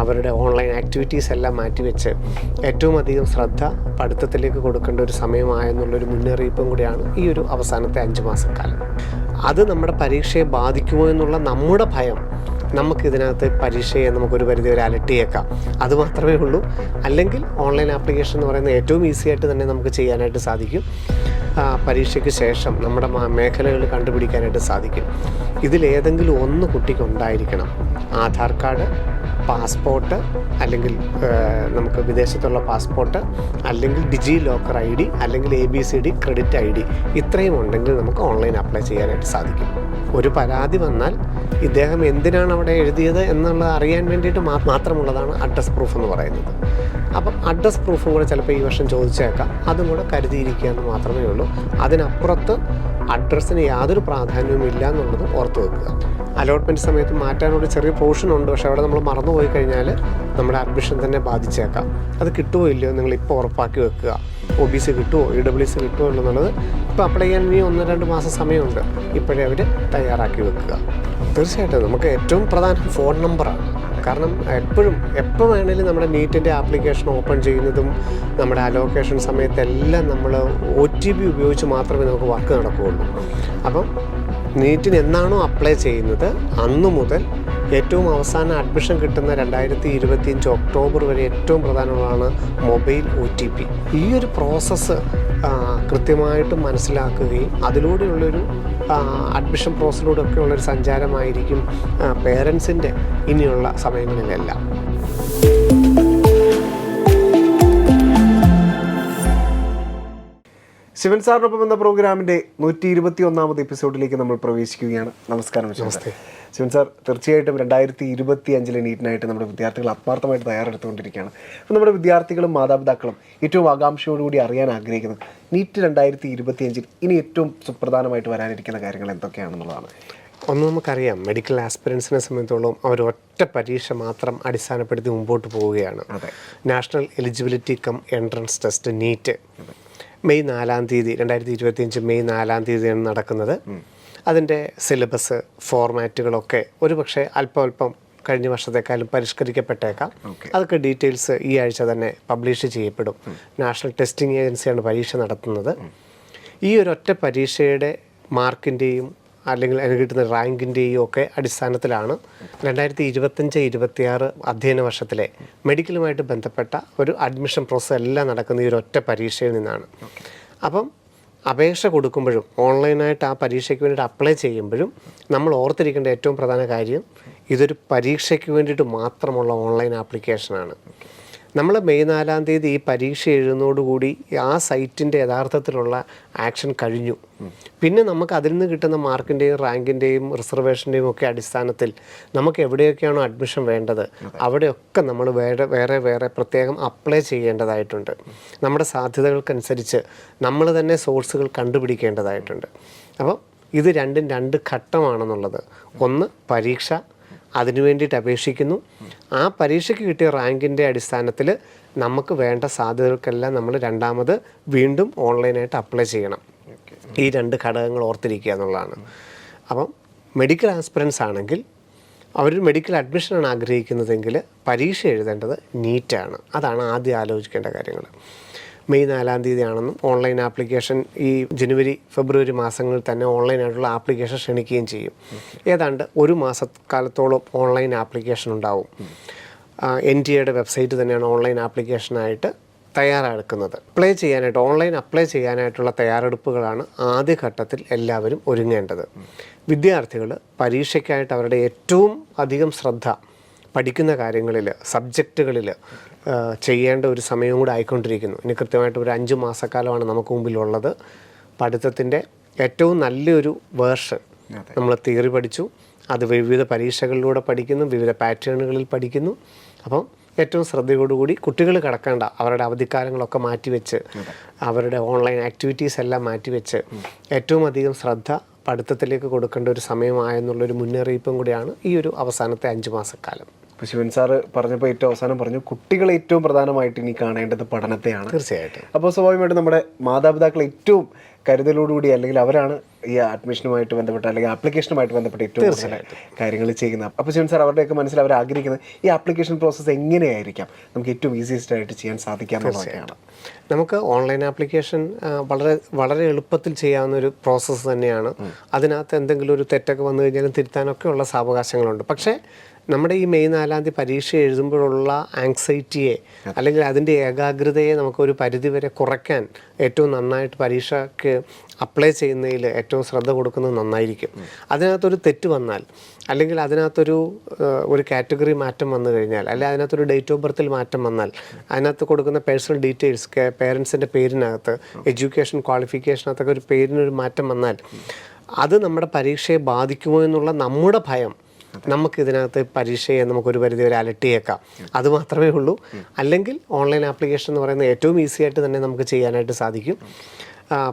അവരുടെ online activities എല്ലാം മാറ്റിവെച്ച് ഏറ്റവും അധികം ശ്രദ്ധ പഠിത്തത്തിലേക്ക് കൊടുക്കേണ്ട ഒരു സമയമായെന്നുള്ളൊരു മുന്നറിയിപ്പും കൂടിയാണ് ഈ ഒരു അവസാനത്തെ 5 മാസക്കാലം. അത് നമ്മുടെ പരീക്ഷയെ ബാധിക്കുമോ എന്നുള്ള നമ്മുടെ ഭയം നമുക്കിതിനകത്ത് പരീക്ഷയെ നമുക്കൊരു പരിധി വരെ അലട്ടിയേക്കാം. അതുമാത്രമേ ഉള്ളൂ. അല്ലെങ്കിൽ ഓൺലൈൻ ആപ്ലിക്കേഷൻ എന്ന് പറയുന്നത് ഏറ്റവും ഈസി ആയിട്ട് തന്നെ നമുക്ക് ചെയ്യാനായിട്ട് സാധിക്കും. പരീക്ഷയ്ക്ക് ശേഷം നമ്മുടെ മേഖലകൾ കണ്ടുപിടിക്കാനായിട്ട് സാധിക്കും. ഇതിലേതെങ്കിലും ഒന്ന് കുട്ടിക്കുണ്ടായിരിക്കണം. ആധാർ കാർഡ്, പാസ്പോർട്ട്, അല്ലെങ്കിൽ നമുക്ക് വിദേശത്തുള്ള പാസ്പോർട്ട്, അല്ലെങ്കിൽ ഡിജി ലോക്കർ ID, അല്ലെങ്കിൽ ABCD ക്രെഡിറ്റ് ID, ഇത്രയും ഉണ്ടെങ്കിൽ നമുക്ക് ഓൺലൈൻ അപ്ലൈ ചെയ്യാനായിട്ട് സാധിക്കും. ഒരു പരാതി വന്നാൽ ഇദ്ദേഹം എന്തിനാണ് അവിടെ എഴുതിയത് എന്നുള്ളത് അറിയാൻ വേണ്ടിയിട്ട് മാത്രമുള്ളതാണ് അഡ്രസ് പ്രൂഫ് എന്ന് പറയുന്നത്. അപ്പം അഡ്രസ് പ്രൂഫും കൂടെ ചിലപ്പോൾ ഈ വർഷം ചോദിച്ചേക്കാം. അതും കൂടെ കരുതിയിരിക്കുക എന്ന് മാത്രമേ ഉള്ളൂ. അതിനപ്പുറത്ത് അഡ്രസ്സിന് യാതൊരു പ്രാധാന്യവും ഇല്ല എന്നുള്ളത് ഓർത്ത് വെക്കുക. അലോട്ട്മെൻറ്റ് സമയത്ത് മാറ്റാനൊരു ചെറിയ പോർഷൻ ഉണ്ട്, പക്ഷേ അവിടെ നമ്മൾ മറന്നുപോയി കഴിഞ്ഞാൽ നമ്മുടെ അഡ്മിഷൻ തന്നെ ബാധിച്ചേക്കാം. അത് കിട്ടുമോ ഇല്ലയോ നിങ്ങളിപ്പോൾ ഉറപ്പാക്കി വെക്കുക. OBC കിട്ടുമോ, EWC കിട്ടുമോ എന്നുള്ളത് ഇപ്പോൾ അപ്ലൈ ചെയ്യാൻ ഇനി 1-2 മാസം സമയമുണ്ട്. ഇപ്പോഴേ അവർ തയ്യാറാക്കി വെക്കുക. തീർച്ചയായിട്ടും നമുക്ക് ഏറ്റവും പ്രധാനം ഫോൺ നമ്പറാണ്. കാരണം എപ്പോൾ വേണമെങ്കിലും നമ്മുടെ നീറ്റിൻ്റെ ആപ്ലിക്കേഷൻ ഓപ്പൺ ചെയ്യുന്നതും നമ്മുടെ അലോക്കേഷൻ സമയത്തെല്ലാം നമ്മൾ OTP ഉപയോഗിച്ച് മാത്രമേ നമുക്ക് വർക്ക് നടക്കുകയുള്ളൂ. അപ്പം നീറ്റിന് എന്നാണോ അപ്ലൈ ചെയ്യുന്നത് അന്നു മുതൽ ഏറ്റവും അവസാനം അഡ്മിഷൻ കിട്ടുന്ന 2025 ഒക്ടോബർ വരെ ഏറ്റവും പ്രധാനമാണ് മൊബൈൽ OTP. ഈ ഒരു പ്രോസസ്സ് കൃത്യമായിട്ട് മനസ്സിലാക്കുകയും അതിലൂടെയുള്ളൊരു അഡ്മിഷൻ പ്രോസസ്സിലൂടെയൊക്കെ ഉള്ളൊരു സഞ്ചാരമായിരിക്കും പേരൻസിൻ്റെ ഇനിയുള്ള സമയങ്ങളിലെല്ലാം. ശിവൻ സാറിനൊപ്പം എന്ന പ്രോഗ്രാമിൻ്റെ 121ാമത് എപ്പിസോഡിലേക്ക് നമ്മൾ പ്രവേശിക്കുകയാണ്. നമസ്കാരം. നമസ്തേ ശിവൻ സാർ. തീർച്ചയായിട്ടും 2025 നീറ്റിനായിട്ട് നമ്മുടെ വിദ്യാർത്ഥികൾ ആത്മാർത്ഥമായിട്ട് തയ്യാറെടുത്തുകൊണ്ടിരിക്കുകയാണ്. അപ്പോൾ നമ്മുടെ വിദ്യാർത്ഥികളും മാതാപിതാക്കളും ഏറ്റവും ആകാംക്ഷയോടുകൂടി അറിയാൻ ആഗ്രഹിക്കുന്നത് നീറ്റ് 2025 ഇനി ഏറ്റവും സുപ്രധാനമായിട്ട് വരാനിരിക്കുന്ന കാര്യങ്ങൾ എന്തൊക്കെയാണെന്നുള്ളതാണ്. ഒന്ന് നമുക്കറിയാം, മെഡിക്കൽ ആസ്പിരൻസിനെ സംബന്ധിച്ചോളം അവർ ഒറ്റ പരീക്ഷ മാത്രം അടിസ്ഥാനപ്പെടുത്തി മുമ്പോട്ട് പോവുകയാണ്. National eligibility cum entrance test NEET May 4-ാം തീയതി 2025 മെയ് 4-ാം തീയതിയാണ് നടക്കുന്നത്. അതിൻ്റെ സിലബസ് ഫോർമാറ്റുകളൊക്കെ ഒരുപക്ഷെ അല്പം കഴിഞ്ഞ വർഷത്തേക്കാളും പരിഷ്കരിക്കപ്പെട്ടേക്കാം. അതൊക്കെ ഡീറ്റെയിൽസ് ഈ ആഴ്ച തന്നെ പബ്ലിഷ് ചെയ്യപ്പെടും. നാഷണൽ ടെസ്റ്റിംഗ് ഏജൻസിയാണ് പരീക്ഷ നടത്തുന്നത്. ഈ ഒരൊറ്റ പരീക്ഷയുടെ മാർക്കിൻ്റെയും അല്ലെങ്കിൽ അതിന് കിട്ടുന്ന റാങ്കിൻ്റെയും ഒക്കെ അടിസ്ഥാനത്തിലാണ് 2025-26 അധ്യയന വർഷത്തിലെ മെഡിക്കലുമായിട്ട് ബന്ധപ്പെട്ട ഒരു അഡ്മിഷൻ പ്രോസസ്സ് എല്ലാം നടക്കുന്ന ഈ ഒരൊറ്റ പരീക്ഷയിൽ നിന്നാണ്. അപ്പം അപേക്ഷ കൊടുക്കുമ്പോഴും ഓൺലൈനായിട്ട് ആ പരീക്ഷയ്ക്ക് വേണ്ടിയിട്ട് അപ്ലൈ ചെയ്യുമ്പോഴും നമ്മൾ ഓർത്തിരിക്കേണ്ട ഏറ്റവും പ്രധാന കാര്യം ഇതൊരു പരീക്ഷയ്ക്ക് വേണ്ടിയിട്ട് മാത്രമുള്ള ഓൺലൈൻ ആപ്ലിക്കേഷനാണ്. നമ്മൾ മെയ് 4-ാം തീയതി ഈ പരീക്ഷ എഴുതുന്നതോടുകൂടി ആ സൈറ്റിൻ്റെ യഥാർത്ഥത്തിലുള്ള ആക്ഷൻ കഴിഞ്ഞു. പിന്നെ നമുക്ക് അതിൽ നിന്ന് കിട്ടുന്ന മാർക്കിൻ്റെയും റാങ്കിൻ്റെയും റിസർവേഷൻ്റെയും ഒക്കെ അടിസ്ഥാനത്തിൽ നമുക്ക് എവിടെയൊക്കെയാണോ അഡ്മിഷൻ വേണ്ടത് അവിടെയൊക്കെ നമ്മൾ വേറെ പ്രത്യേകം അപ്ലൈ ചെയ്യേണ്ടതായിട്ടുണ്ട്. നമ്മുടെ സാധ്യതകൾക്കനുസരിച്ച് നമ്മൾ തന്നെ സോഴ്സുകൾ കണ്ടുപിടിക്കേണ്ടതായിട്ടുണ്ട്. അപ്പം ഇത് രണ്ടും 2 ഘട്ടമാണെന്നുള്ളത്. ഒന്ന് പരീക്ഷ, അതിനു വേണ്ടിയിട്ട് അപേക്ഷിക്കുന്നു. ആ പരീക്ഷയ്ക്ക് കിട്ടിയ റാങ്കിൻ്റെ അടിസ്ഥാനത്തിൽ നമുക്ക് വേണ്ട സാധ്യതകൾക്കെല്ലാം നമ്മൾ രണ്ടാമത് വീണ്ടും ഓൺലൈനായിട്ട് അപ്ലൈ ചെയ്യണം. ഈ 2 ഘടകങ്ങൾ ഓർത്തിരിക്കുക എന്നുള്ളതാണ്. അപ്പം മെഡിക്കൽ ആസ്പിരൻസ് ആണെങ്കിൽ അവർ മെഡിക്കൽ അഡ്മിഷനാണ് ആഗ്രഹിക്കുന്നതെങ്കിൽ പരീക്ഷ എഴുതേണ്ടത് നീറ്റാണ്. അതാണ് ആദ്യം ആലോചിക്കേണ്ട കാര്യങ്ങൾ. മെയ് 4-ാം തീയതിയാണെന്നും ഓൺലൈൻ ആപ്ലിക്കേഷൻ ഈ ജനുവരി ഫെബ്രുവരി മാസങ്ങളിൽ തന്നെ ഓൺലൈനായിട്ടുള്ള ആപ്ലിക്കേഷൻ ക്ഷണിക്കുകയും ചെയ്യും. ഏതാണ്ട് 1 മാസക്കാലത്തോളം ഓൺലൈൻ ആപ്ലിക്കേഷൻ ഉണ്ടാവും. NTA വെബ്സൈറ്റ് തന്നെയാണ് ഓൺലൈൻ ആപ്ലിക്കേഷനായിട്ട് തയ്യാറെടുക്കുന്നത്. ഓൺലൈൻ അപ്ലൈ ചെയ്യാനായിട്ടുള്ള തയ്യാറെടുപ്പുകളാണ് ആദ്യഘട്ടത്തിൽ എല്ലാവരും ഒരുങ്ങേണ്ടത്. വിദ്യാർത്ഥികൾ പരീക്ഷയ്ക്കായിട്ട് അവരുടെ ഏറ്റവും അധികം ശ്രദ്ധ പഠിക്കുന്ന കാര്യങ്ങളിൽ, സബ്ജക്റ്റുകളിൽ ചെയ്യേണ്ട ഒരു സമയവും കൂടെ ആയിക്കൊണ്ടിരിക്കുന്നു. ഇനി കൃത്യമായിട്ട് ഒരു 5 മാസക്കാലമാണ് നമുക്ക് മുമ്പിലുള്ളത്. പഠിത്തത്തിൻ്റെ ഏറ്റവും നല്ലൊരു വേർഷൻ നമ്മൾ തിയറി പഠിച്ചു, അത് വിവിധ പരീക്ഷകളിലൂടെ പഠിക്കുന്നു, വിവിധ പാറ്റേണുകളിൽ പഠിക്കുന്നു. അപ്പം ഏറ്റവും ശ്രദ്ധയോടുകൂടി കുട്ടികൾ കിടക്കേണ്ട അവരുടെ അവധിക്കാലങ്ങളൊക്കെ മാറ്റിവെച്ച് അവരുടെ ഓൺലൈൻ ആക്ടിവിറ്റീസ് എല്ലാം മാറ്റിവെച്ച് ഏറ്റവും അധികം ശ്രദ്ധ പഠിത്തത്തിലേക്ക് കൊടുക്കേണ്ട ഒരു സമയമായെന്നുള്ളൊരു മുന്നറിയിപ്പും കൂടിയാണ് ഈ ഒരു അവസാനത്തെ 5 മാസക്കാലം. ഇപ്പോൾ ശിവൻ സാറ് പറഞ്ഞപ്പോൾ ഏറ്റവും അവസാനം പറഞ്ഞു കുട്ടികൾ ഏറ്റവും പ്രധാനമായിട്ട് ഇനി കാണേണ്ടത് പഠനത്തെയാണ്. തീർച്ചയായിട്ടും. അപ്പോൾ സ്വാഭാവികമായിട്ടും നമ്മുടെ മാതാപിതാക്കൾ ഏറ്റവും കരുതലോടുകൂടി അല്ലെങ്കിൽ അവരാണ് ഈ അഡ്മിഷനുമായിട്ട് ബന്ധപ്പെട്ട അല്ലെങ്കിൽ ആപ്ലിക്കേഷനുമായിട്ട് ബന്ധപ്പെട്ട് ഏറ്റവും കൂടുതൽ കാര്യങ്ങൾ ചെയ്യുന്നത്. അപ്പോൾ ശിവൻ സാർ അവരുടെയൊക്കെ മനസ്സിൽ അവർ ആഗ്രഹിക്കുന്നത് ഈ ആപ്ലിക്കേഷൻ പ്രോസസ്സ് എങ്ങനെയായിരിക്കാം നമുക്ക് ഏറ്റവും ഈസിയസ്റ്റ് ആയിട്ട് ചെയ്യാൻ സാധിക്കാമെന്നുള്ളതാണ്. നമുക്ക് ഓൺലൈൻ ആപ്ലിക്കേഷൻ വളരെ എളുപ്പത്തിൽ ചെയ്യാവുന്ന ഒരു പ്രോസസ്സ് തന്നെയാണ്. അതിനകത്ത് എന്തെങ്കിലും ഒരു തെറ്റൊക്കെ വന്നു കഴിഞ്ഞാലും തിരുത്താനൊക്കെ ഉള്ള സാവകാശങ്ങളുണ്ട്. പക്ഷേ നമ്മുടെ ഈ മെയ് 4-ാം തീയതി പരീക്ഷ എഴുതുമ്പോഴുള്ള ആങ്സൈറ്റിയെ അല്ലെങ്കിൽ അതിൻ്റെ ഏകാഗ്രതയെ നമുക്കൊരു പരിധിവരെ കുറയ്ക്കാൻ ഏറ്റവും നന്നായിട്ട് പരീക്ഷയ്ക്ക് അപ്ലൈ ചെയ്യുന്നതിൽ ഏറ്റവും ശ്രദ്ധ കൊടുക്കുന്നത് നന്നായിരിക്കും. അതിനകത്തൊരു തെറ്റ് വന്നാൽ അല്ലെങ്കിൽ അതിനകത്തൊരു കാറ്റഗറി മാറ്റം വന്നു കഴിഞ്ഞാൽ അല്ലെങ്കിൽ അതിനകത്തൊരു ഡേറ്റ് ഓഫ് ബർത്തിൽ മാറ്റം വന്നാൽ അതിനകത്ത് കൊടുക്കുന്ന പേഴ്സണൽ ഡീറ്റെയിൽസ് പേരൻസിൻ്റെ പേരിനകത്ത് എഡ്യൂക്കേഷൻ ക്വാളിഫിക്കേഷനകത്തൊക്കെ ഒരു പേരിനൊരു മാറ്റം വന്നാൽ അത് നമ്മുടെ പരീക്ഷയെ ബാധിക്കുമോ എന്നുള്ള നമ്മുടെ ഭയം നമുക്കിതിനകത്ത് പരീക്ഷയെ നമുക്കൊരു പരിധി വരെ അലട്ടിയേക്കാം. അത് മാത്രമേ ഉള്ളൂ. അല്ലെങ്കിൽ ഓൺലൈൻ ആപ്ലിക്കേഷൻ എന്ന് പറയുന്നത് ഏറ്റവും ഈസി ആയിട്ട് തന്നെ നമുക്ക് ചെയ്യാനായിട്ട് സാധിക്കും.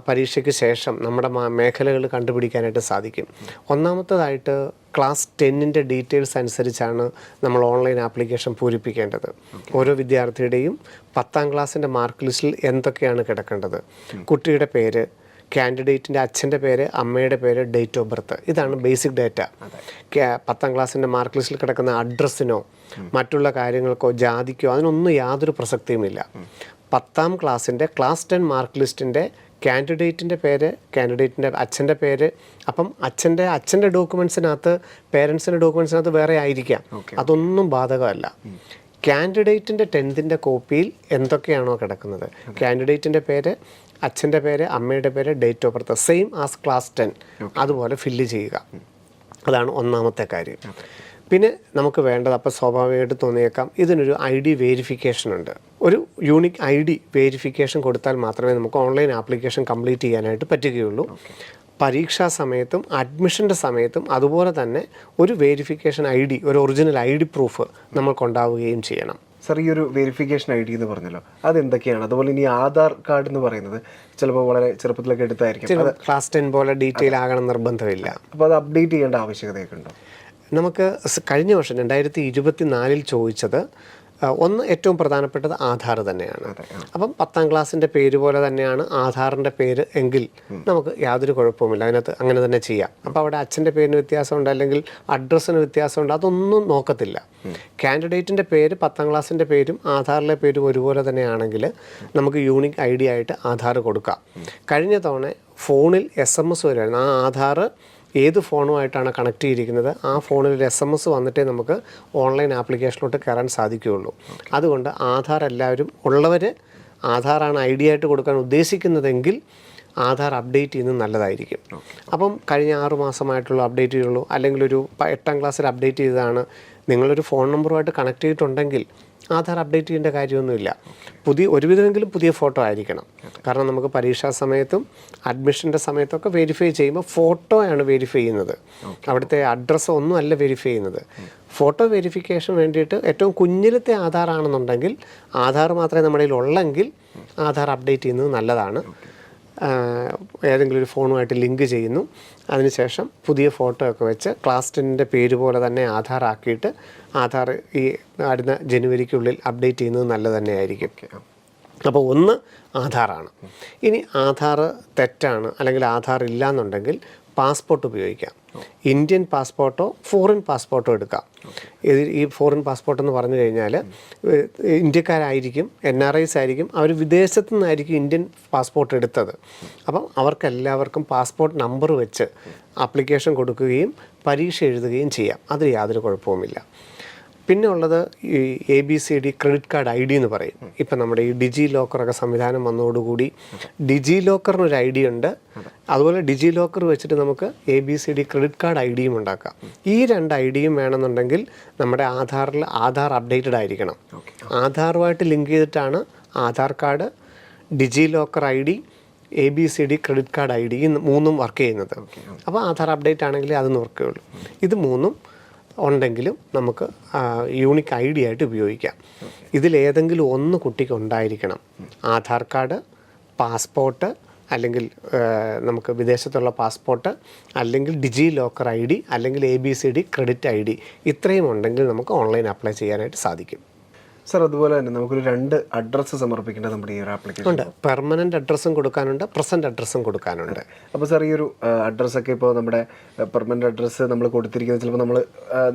പരീക്ഷയ്ക്ക് ശേഷം നമ്മുടെ മേഖലകൾ കണ്ടുപിടിക്കാനായിട്ട് സാധിക്കും. ഒന്നാമത്തേതായിട്ട് ക്ലാസ് 10ൻ്റെ ഡീറ്റെയിൽസ് അനുസരിച്ചാണ് നമ്മൾ ഓൺലൈൻ ആപ്ലിക്കേഷൻ പൂരിപ്പിക്കേണ്ടത്. ഓരോ വിദ്യാർത്ഥിയുടെയും 10ാം ക്ലാസ്സിൻ്റെ മാർക്ക് ലിസ്റ്റിൽ എന്തൊക്കെയാണ് കിടക്കേണ്ടത്, കുട്ടിയുടെ പേര്, കാൻഡിഡേറ്റിൻ്റെ അച്ഛൻ്റെ പേര്, അമ്മയുടെ പേര്, ഡേറ്റ് ഓഫ് ബർത്ത്, ഇതാണ് ബേസിക് ഡേറ്റ. 10ാം ക്ലാസ്സിൻ്റെ മാർക്ക് ലിസ്റ്റിൽ കിടക്കുന്ന അഡ്രസ്സിനോ മറ്റുള്ള കാര്യങ്ങൾക്കോ ജാതിക്കോ അതിനൊന്നും യാതൊരു പ്രസക്തിയുമില്ല. 10ാം ക്ലാസ്സിൻ്റെ ക്ലാസ് 10 മാർക്ക് ലിസ്റ്റിൻ്റെ കാൻഡിഡേറ്റിൻ്റെ പേര്, കാൻഡിഡേറ്റിൻ്റെ അച്ഛൻ്റെ പേര്, അപ്പം അച്ഛൻ്റെ ഡോക്യുമെൻറ്റ്സിനകത്ത് പേരൻസിൻ്റെ ഡോക്യുമെൻറ്റ്സിനകത്ത് വേറെ ആയിരിക്കാം, അതൊന്നും ബാധകമല്ല. കാൻഡിഡേറ്റിൻ്റെ 10th കോപ്പിയിൽ എന്തൊക്കെയാണോ കിടക്കുന്നത്, കാൻഡിഡേറ്റിൻ്റെ പേര്, അച്ഛൻ്റെ പേര്, അമ്മയുടെ പേര്, date of birth same as class 10 അതുപോലെ ഫില്ല് ചെയ്യുക. അതാണ് ഒന്നാമത്തെ കാര്യം. പിന്നെ നമുക്ക് വേണ്ടത്, അപ്പോൾ സ്വാഭാവികമായിട്ട് തോന്നിയേക്കാം ഇതിനൊരു ID വെരിഫിക്കേഷൻ ഉണ്ട്. ഒരു യൂണിക് ID വെരിഫിക്കേഷൻ കൊടുത്താൽ മാത്രമേ നമുക്ക് ഓൺലൈൻ ആപ്ലിക്കേഷൻ കംപ്ലീറ്റ് ചെയ്യാനായിട്ട് പറ്റുകയുള്ളൂ. പരീക്ഷാ സമയത്തും അഡ്മിഷൻ്റെ സമയത്തും അതുപോലെ തന്നെ ഒരു വെരിഫിക്കേഷൻ ID, ഒരു ഒറിജിനൽ ID പ്രൂഫ് നമ്മൾക്കുണ്ടാവുകയും ചെയ്യണം. സർ, ഈ ഒരു വെരിഫിക്കേഷൻ ID എന്ന് പറഞ്ഞല്ലോ, അതെന്തൊക്കെയാണ്? അതുപോലെ ഇനി ആധാർ കാർഡ് എന്ന് പറയുന്നത് ചിലപ്പോൾ വളരെ ചെറുപ്പത്തിലൊക്കെ എടുത്തായിരിക്കും, ക്ലാസ് 10 പോലെ ഡീറ്റെയിൽ ആകണം നിർബന്ധമില്ല. അപ്പോൾ അത് അപ്ഡേറ്റ് ചെയ്യേണ്ട ആവശ്യകതയൊക്കെ ഉണ്ടോ? നമുക്ക് കഴിഞ്ഞ വർഷം 2024 ചോദിച്ചത് ഒന്ന് ഏറ്റവും പ്രധാനപ്പെട്ടത് ആധാർ തന്നെയാണ്. അപ്പം 10ാം ക്ലാസ്സിൻ്റെ പേര് പോലെ തന്നെയാണ് ആധാറിൻ്റെ പേര് എങ്കിൽ നമുക്ക് യാതൊരു കുഴപ്പവുമില്ല, അതിനകത്ത് അങ്ങനെ തന്നെ ചെയ്യാം. അപ്പോൾ അവിടെ അച്ഛൻ്റെ പേരിന് വ്യത്യാസമുണ്ട് അല്ലെങ്കിൽ അഡ്രസ്സിന് വ്യത്യാസമുണ്ട്, അതൊന്നും നോക്കത്തില്ല. കാൻഡിഡേറ്റിൻ്റെ പേര് 10ാം ക്ലാസ്സിൻ്റെ പേരും ആധാറിലെ പേരും ഒരുപോലെ തന്നെയാണെങ്കിൽ നമുക്ക് യൂണിക് ID ആയിട്ട് ആധാർ കൊടുക്കാം. കഴിഞ്ഞ തവണ ഫോണിൽ SMS വരുമായിരുന്നു. ആ ആധാർ ഏത് ഫോണുമായിട്ടാണ് കണക്ട് ചെയ്തിരിക്കുന്നത് ആ ഫോണിൽ ഒരു SMS വന്നിട്ടേ നമുക്ക് ഓൺലൈൻ ആപ്ലിക്കേഷനിലോട്ട് കയറാൻ സാധിക്കുകയുള്ളൂ. അതുകൊണ്ട് ആധാർ എല്ലാവരും ഉള്ളവർ ആധാറാണ് ID ആയിട്ട് കൊടുക്കാൻ ഉദ്ദേശിക്കുന്നതെങ്കിൽ ആധാർ അപ്ഡേറ്റ് ചെയ്യുന്നത് നല്ലതായിരിക്കും. അപ്പം കഴിഞ്ഞ 6 മാസമായിട്ടുള്ള അപ്ഡേറ്റ് ചെയ്യുള്ളൂ, അല്ലെങ്കിൽ ഒരു 8ാം ക്ലാസ്സിൽ അപ്ഡേറ്റ് ചെയ്തതാണ്, നിങ്ങളൊരു ഫോൺ നമ്പറുമായിട്ട് കണക്ട് ചെയ്തിട്ടുണ്ടെങ്കിൽ ആധാർ അപ്ഡേറ്റ് ചെയ്യേണ്ട കാര്യമൊന്നുമില്ല. ഒരുവിധമെങ്കിലും പുതിയ ഫോട്ടോ ആയിരിക്കണം. കാരണം നമുക്ക് പരീക്ഷാ സമയത്തും അഡ്മിഷൻ്റെ സമയത്തൊക്കെ വെരിഫൈ ചെയ്യുമ്പോൾ ഫോട്ടോയാണ് വെരിഫൈ ചെയ്യുന്നത്, അവിടുത്തെ അഡ്രസ്സ് ഒന്നും അല്ല വെരിഫൈ ചെയ്യുന്നത്. ഫോട്ടോ വെരിഫിക്കേഷൻ വേണ്ടിയിട്ട് ഏറ്റവും കുഞ്ഞിലത്തെ ആധാറാണെന്നുണ്ടെങ്കിൽ ആധാർ മാത്രമേ നമ്മുടെ കയ്യിൽ ഉള്ളെങ്കിൽ ആധാർ അപ്ഡേറ്റ് ചെയ്യുന്നത് നല്ലതാണ്. ഏതെങ്കിലും ഒരു ഫോണുമായിട്ട് ലിങ്ക് ചെയ്യുന്നു, അതിനുശേഷം പുതിയ ഫോട്ടോ ഒക്കെ വെച്ച് ക്ലാസ് 10ൻ്റെ പേര് പോലെ തന്നെ ആധാർ ആക്കിയിട്ട് ആധാർ ഈ അടുത്ത ജനുവരിക്കുള്ളിൽ അപ്ഡേറ്റ് ചെയ്യുന്നത് നല്ലത് തന്നെയായിരിക്കും. അപ്പോൾ ഒന്ന് ആധാറാണ്. ഇനി ആധാർ തെറ്റാണ് അല്ലെങ്കിൽ ആധാർ ഇല്ല എന്നുണ്ടെങ്കിൽ പാസ്പോർട്ട് ഉപയോഗിക്കാം. ഇന്ത്യൻ പാസ്പോർട്ടോ ഫോറിൻ പാസ്പോർട്ടോ എടുക്കാം. ഈ ഫോറിൻ പാസ്പോർട്ട് എന്ന് പറഞ്ഞു കഴിഞ്ഞാൽ ഇന്ത്യക്കാരായിരിക്കും, NRIs ആയിരിക്കും, അവർ വിദേശത്തു നിന്നായിരിക്കും ഇന്ത്യൻ പാസ്പോർട്ട് എടുത്തത്. അപ്പം അവർക്കെല്ലാവർക്കും പാസ്പോർട്ട് നമ്പർ വെച്ച് ആപ്ലിക്കേഷൻ കൊടുക്കുകയും പരീക്ഷ എഴുതുകയും ചെയ്യാം, അതിൽ യാതൊരു കുഴപ്പവുമില്ല. പിന്നെ ഉള്ളത് ഈ ABCD ക്രെഡിറ്റ് കാർഡ് ID എന്ന് പറയും. ഇപ്പം നമ്മുടെ ഈ ഡിജി ലോക്കറൊക്കെ സംവിധാനം വന്നതോടുകൂടി ഡിജി ലോക്കറിനൊരു ID ഉണ്ട്, അതുപോലെ ഡിജി ലോക്കർ വെച്ചിട്ട് നമുക്ക് ABCD ക്രെഡിറ്റ് കാർഡ് ID-യും ഉണ്ടാക്കാം. ഈ 2 ID-യും വേണമെന്നുണ്ടെങ്കിൽ നമ്മുടെ ആധാറിൽ ആധാർ അപ്ഡേറ്റഡ് ആയിരിക്കണം. ആധാറുമായിട്ട് ലിങ്ക് ചെയ്തിട്ടാണ് Aadhaar card, DigiLocker ID, ABCD credit card ID ഈ 3ഉം വർക്ക് ചെയ്യുന്നത്. അപ്പോൾ ആധാർ അപ്ഡേറ്റ് ആണെങ്കിൽ അതൊന്നും വർക്ക് ചെയ്യുള്ളൂ. ഇത് 3ഉം ഉണ്ടെങ്കിലും നമുക്ക് യൂണിക് ID ആയിട്ട് ഉപയോഗിക്കാം. ഇതിലേതെങ്കിലും ഒന്ന് കുട്ടിക്ക് ഉണ്ടായിരിക്കണം. ആധാർ കാർഡ്, പാസ്പോർട്ട്, അല്ലെങ്കിൽ നമുക്ക് വിദേശത്തുള്ള പാസ്പോർട്ട്, അല്ലെങ്കിൽ ഡിജി ലോക്കർ ID, അല്ലെങ്കിൽ ABCD ക്രെഡിറ്റ് ID, ഇത്രയും ഉണ്ടെങ്കിൽ നമുക്ക് ഓൺലൈൻ അപ്ലൈ ചെയ്യാനായിട്ട് സാധിക്കും. സർ അതുപോലെ തന്നെ നമുക്കൊരു 2 അഡ്രസ്സ് സമർപ്പിക്കേണ്ടത് നമ്മുടെ ഈ ഒരു ആപ്ലിക്കേഷൻ ഉണ്ട്. പെർമനന്റ് അഡ്രസ്സും കൊടുക്കാനുണ്ട്, പ്രസന്റ് അഡ്രസ്സും കൊടുക്കാനുണ്ട്. അപ്പോൾ സാർ ഈ ഒരു അഡ്രസ്സൊക്കെ ഇപ്പോൾ നമ്മുടെ പെർമനന്റ് അഡ്രസ്സ് നമ്മൾ കൊടുത്തിരിക്കുന്നത് ചിലപ്പോൾ നമ്മൾ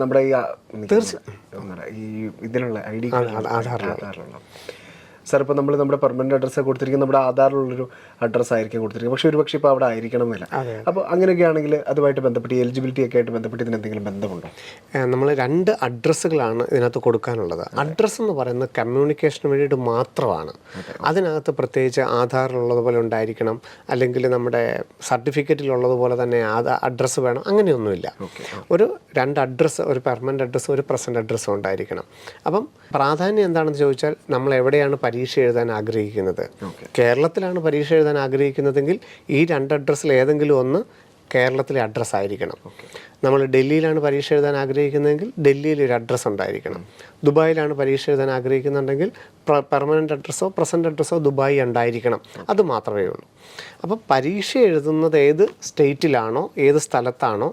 നമ്മുടെ ഈ ഇതിലുള്ള ID ആധാറിലുള്ള സാർ ഇപ്പോൾ നമ്മൾ നമ്മുടെ പെർമനന്റ് അഡ്രസ്സ് കൊടുത്തിരിക്കുന്നത് നമ്മുടെ ആധാറിലുള്ളൊരു അഡ്രസ്സ് ആയിരിക്കും കൊടുത്തിരിക്കുന്നത്, പക്ഷേ ഒരു പക്ഷേ ഇപ്പോൾ അവിടെ ആയിരിക്കണം എന്നില്ല. അപ്പോൾ അങ്ങനെയൊക്കെ ആണെങ്കിൽ അതുമായിട്ട് ബന്ധപ്പെട്ട് എലിജിബിലിറ്റി ഒക്കെ ആയിട്ട് ബന്ധപ്പെട്ട് ഇതിന് എന്തെങ്കിലും ബന്ധമുണ്ടോ? നമ്മൾ 2 അഡ്രസ്സുകളാണ് ഇതിനകത്ത് കൊടുക്കാനുള്ളത്. അഡ്രസ്സ് എന്ന് പറയുന്നത് കമ്മ്യൂണിക്കേഷന് വേണ്ടിയിട്ട് മാത്രമാണ്. അതിനകത്ത് പ്രത്യേകിച്ച് ആധാറിലുള്ളതുപോലെ ഉണ്ടായിരിക്കണം, അല്ലെങ്കിൽ നമ്മുടെ സർട്ടിഫിക്കറ്റിലുള്ളതുപോലെ തന്നെ അഡ്രസ്സ് വേണം, അങ്ങനെയൊന്നുമില്ല. ഒരു 2 അഡ്രസ്സ്, ഒരു പെർമനന്റ് അഡ്രസ്സും ഒരു പ്രസന്റ് അഡ്രസ്സും ഉണ്ടായിരിക്കണം. അപ്പം പ്രാധാന്യം എന്താണെന്ന് ചോദിച്ചാൽ നമ്മൾ എവിടെയാണ് പരീക്ഷ എഴുതാൻ ആഗ്രഹിക്കുന്നത്? കേരളത്തിലാണ് പരീക്ഷ എഴുതാൻ ആഗ്രഹിക്കുന്നതെങ്കിൽ ഈ 2 അഡ്രസ്സിൽ ഏതെങ്കിലും ഒന്ന് കേരളത്തിലെ അഡ്രസ്സ് ആയിരിക്കണം. നമ്മൾ ഡൽഹിയിലാണ് പരീക്ഷ എഴുതാൻ ആഗ്രഹിക്കുന്നതെങ്കിൽ ഡൽഹിയിൽ ഒരു അഡ്രസ്സ് ഉണ്ടായിരിക്കണം. ദുബായിലാണ് പരീക്ഷ എഴുതാൻ ആഗ്രഹിക്കുന്നുണ്ടെങ്കിൽ പെർമനൻ്റ് അഡ്രസ്സോ പ്രസൻറ്റ് അഡ്രസ്സോ ദുബായ് ഉണ്ടായിരിക്കണം. അത് മാത്രമേ ഉള്ളൂ. അപ്പോൾ പരീക്ഷ എഴുതുന്നത് ഏത് സ്റ്റേറ്റിലാണോ, ഏത് സ്ഥലത്താണോ,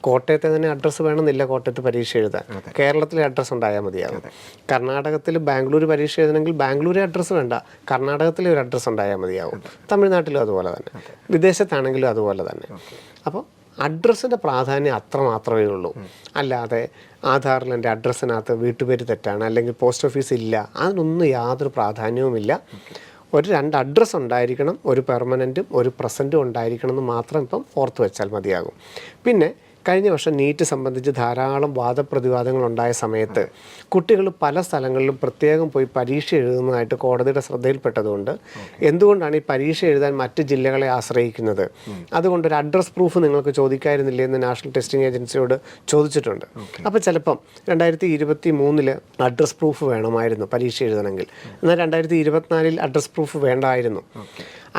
കോട്ടയത്തെ തന്നെ അഡ്രസ്സ് വേണമെന്നില്ല കോട്ടയത്ത് പരീക്ഷ എഴുതാൻ, കേരളത്തിലെ അഡ്രസ്സ് ഉണ്ടായാൽ മതിയാകും. കർണാടകത്തിൽ ബാംഗ്ലൂർ പരീക്ഷ എഴുതണമെങ്കിൽ ബാംഗ്ലൂരെ അഡ്രസ്സ് വേണ്ട, കർണാടകത്തിലെ ഒരു അഡ്രസ്സ് ഉണ്ടായാൽ മതിയാകും. തമിഴ്നാട്ടിലും അതുപോലെ തന്നെ, വിദേശത്താണെങ്കിലും അതുപോലെ തന്നെ. അപ്പോൾ അഡ്രസ്സിൻ്റെ പ്രാധാന്യം അത്ര മാത്രമേ ഉള്ളൂ. അല്ലാതെ ആധാറിൽ എൻ്റെ അഡ്രസ്സിനകത്ത് വീട്ടുപേര് തെറ്റാണ്, അല്ലെങ്കിൽ പോസ്റ്റ് ഓഫീസ് ഇല്ല, അതിനൊന്നും യാതൊരു പ്രാധാന്യവുമില്ല. ഒരു 2 അഡ്രസ്സ് ഉണ്ടായിരിക്കണം, ഒരു പെർമനൻറ്റും ഒരു പ്രസൻറ്റും ഉണ്ടായിരിക്കണം എന്ന് മാത്രം ഇപ്പം ഓർത്ത് വെച്ചാൽ മതിയാകും. പിന്നെ കഴിഞ്ഞ വർഷം നീറ്റ് സംബന്ധിച്ച് ധാരാളം വാദപ്രതിവാദങ്ങൾ ഉണ്ടായ സമയത്ത് കുട്ടികൾ പല സ്ഥലങ്ങളിലും പ്രത്യേകം പോയി പരീക്ഷ എഴുതുന്നതായിട്ട് കോടതിയുടെ ശ്രദ്ധയിൽപ്പെട്ടതുകൊണ്ട് എന്തുകൊണ്ടാണ് ഈ പരീക്ഷ എഴുതാൻ മറ്റ് ജില്ലകളെ ആശ്രയിക്കുന്നത്, അതുകൊണ്ട് ഒരു അഡ്രസ് പ്രൂഫ് നിങ്ങൾക്ക് ചോദിക്കായിരുന്നില്ലേ എന്ന് നാഷണൽ ടെസ്റ്റിംഗ് ഏജൻസിയോട് ചോദിച്ചിട്ടുണ്ട്. അപ്പോൾ ചിലപ്പം 2023 അഡ്രസ് പ്രൂഫ് വേണമായിരുന്നു പരീക്ഷ എഴുതണമെങ്കിൽ, എന്നാൽ 2024 അഡ്രസ് പ്രൂഫ് വേണ്ടായിരുന്നു.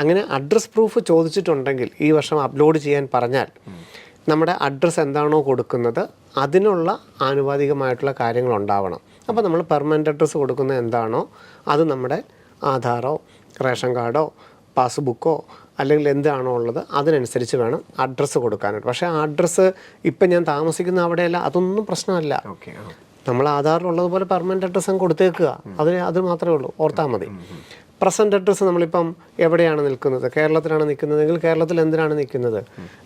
അങ്ങനെ അഡ്രസ് പ്രൂഫ് ചോദിച്ചിട്ടുണ്ടെങ്കിൽ ഈ വർഷം അപ്ലോഡ് ചെയ്യാൻ പറഞ്ഞാൽ നമ്മുടെ അഡ്രസ്സ് എന്താണോ കൊടുക്കുന്നത് അതിനുള്ള ആനുപാതികമായിട്ടുള്ള കാര്യങ്ങൾ ഉണ്ടാവണം. അപ്പോൾ നമ്മൾ പെർമനൻ്റ് അഡ്രസ്സ് കൊടുക്കുന്നത് എന്താണോ അത് നമ്മുടെ ആധാറോ റേഷൻ കാർഡോ പാസ്ബുക്കോ അല്ലെങ്കിൽ എന്താണോ ഉള്ളത് അതിനനുസരിച്ച് വേണം അഡ്രസ്സ് കൊടുക്കാനായിട്ട്. പക്ഷേ ആ അഡ്രസ്സ് ഇപ്പം ഞാൻ താമസിക്കുന്ന അവിടെയല്ല, അതൊന്നും പ്രശ്നമല്ല. നമ്മൾ ആധാറിലുള്ളതുപോലെ പെർമനൻ്റ് അഡ്രസ്സ് അങ്ങ് കൊടുത്തേക്കുക, അത് മാത്രമേ ഉള്ളൂ, ഓർത്താൽ മതി. പ്രസൻറ്റ് അഡ്രസ്സ് നമ്മളിപ്പം എവിടെയാണ് നിൽക്കുന്നത്, കേരളത്തിലാണ് നിൽക്കുന്നതെങ്കിൽ കേരളത്തിൽ എന്തിനാണ് നിൽക്കുന്നത്,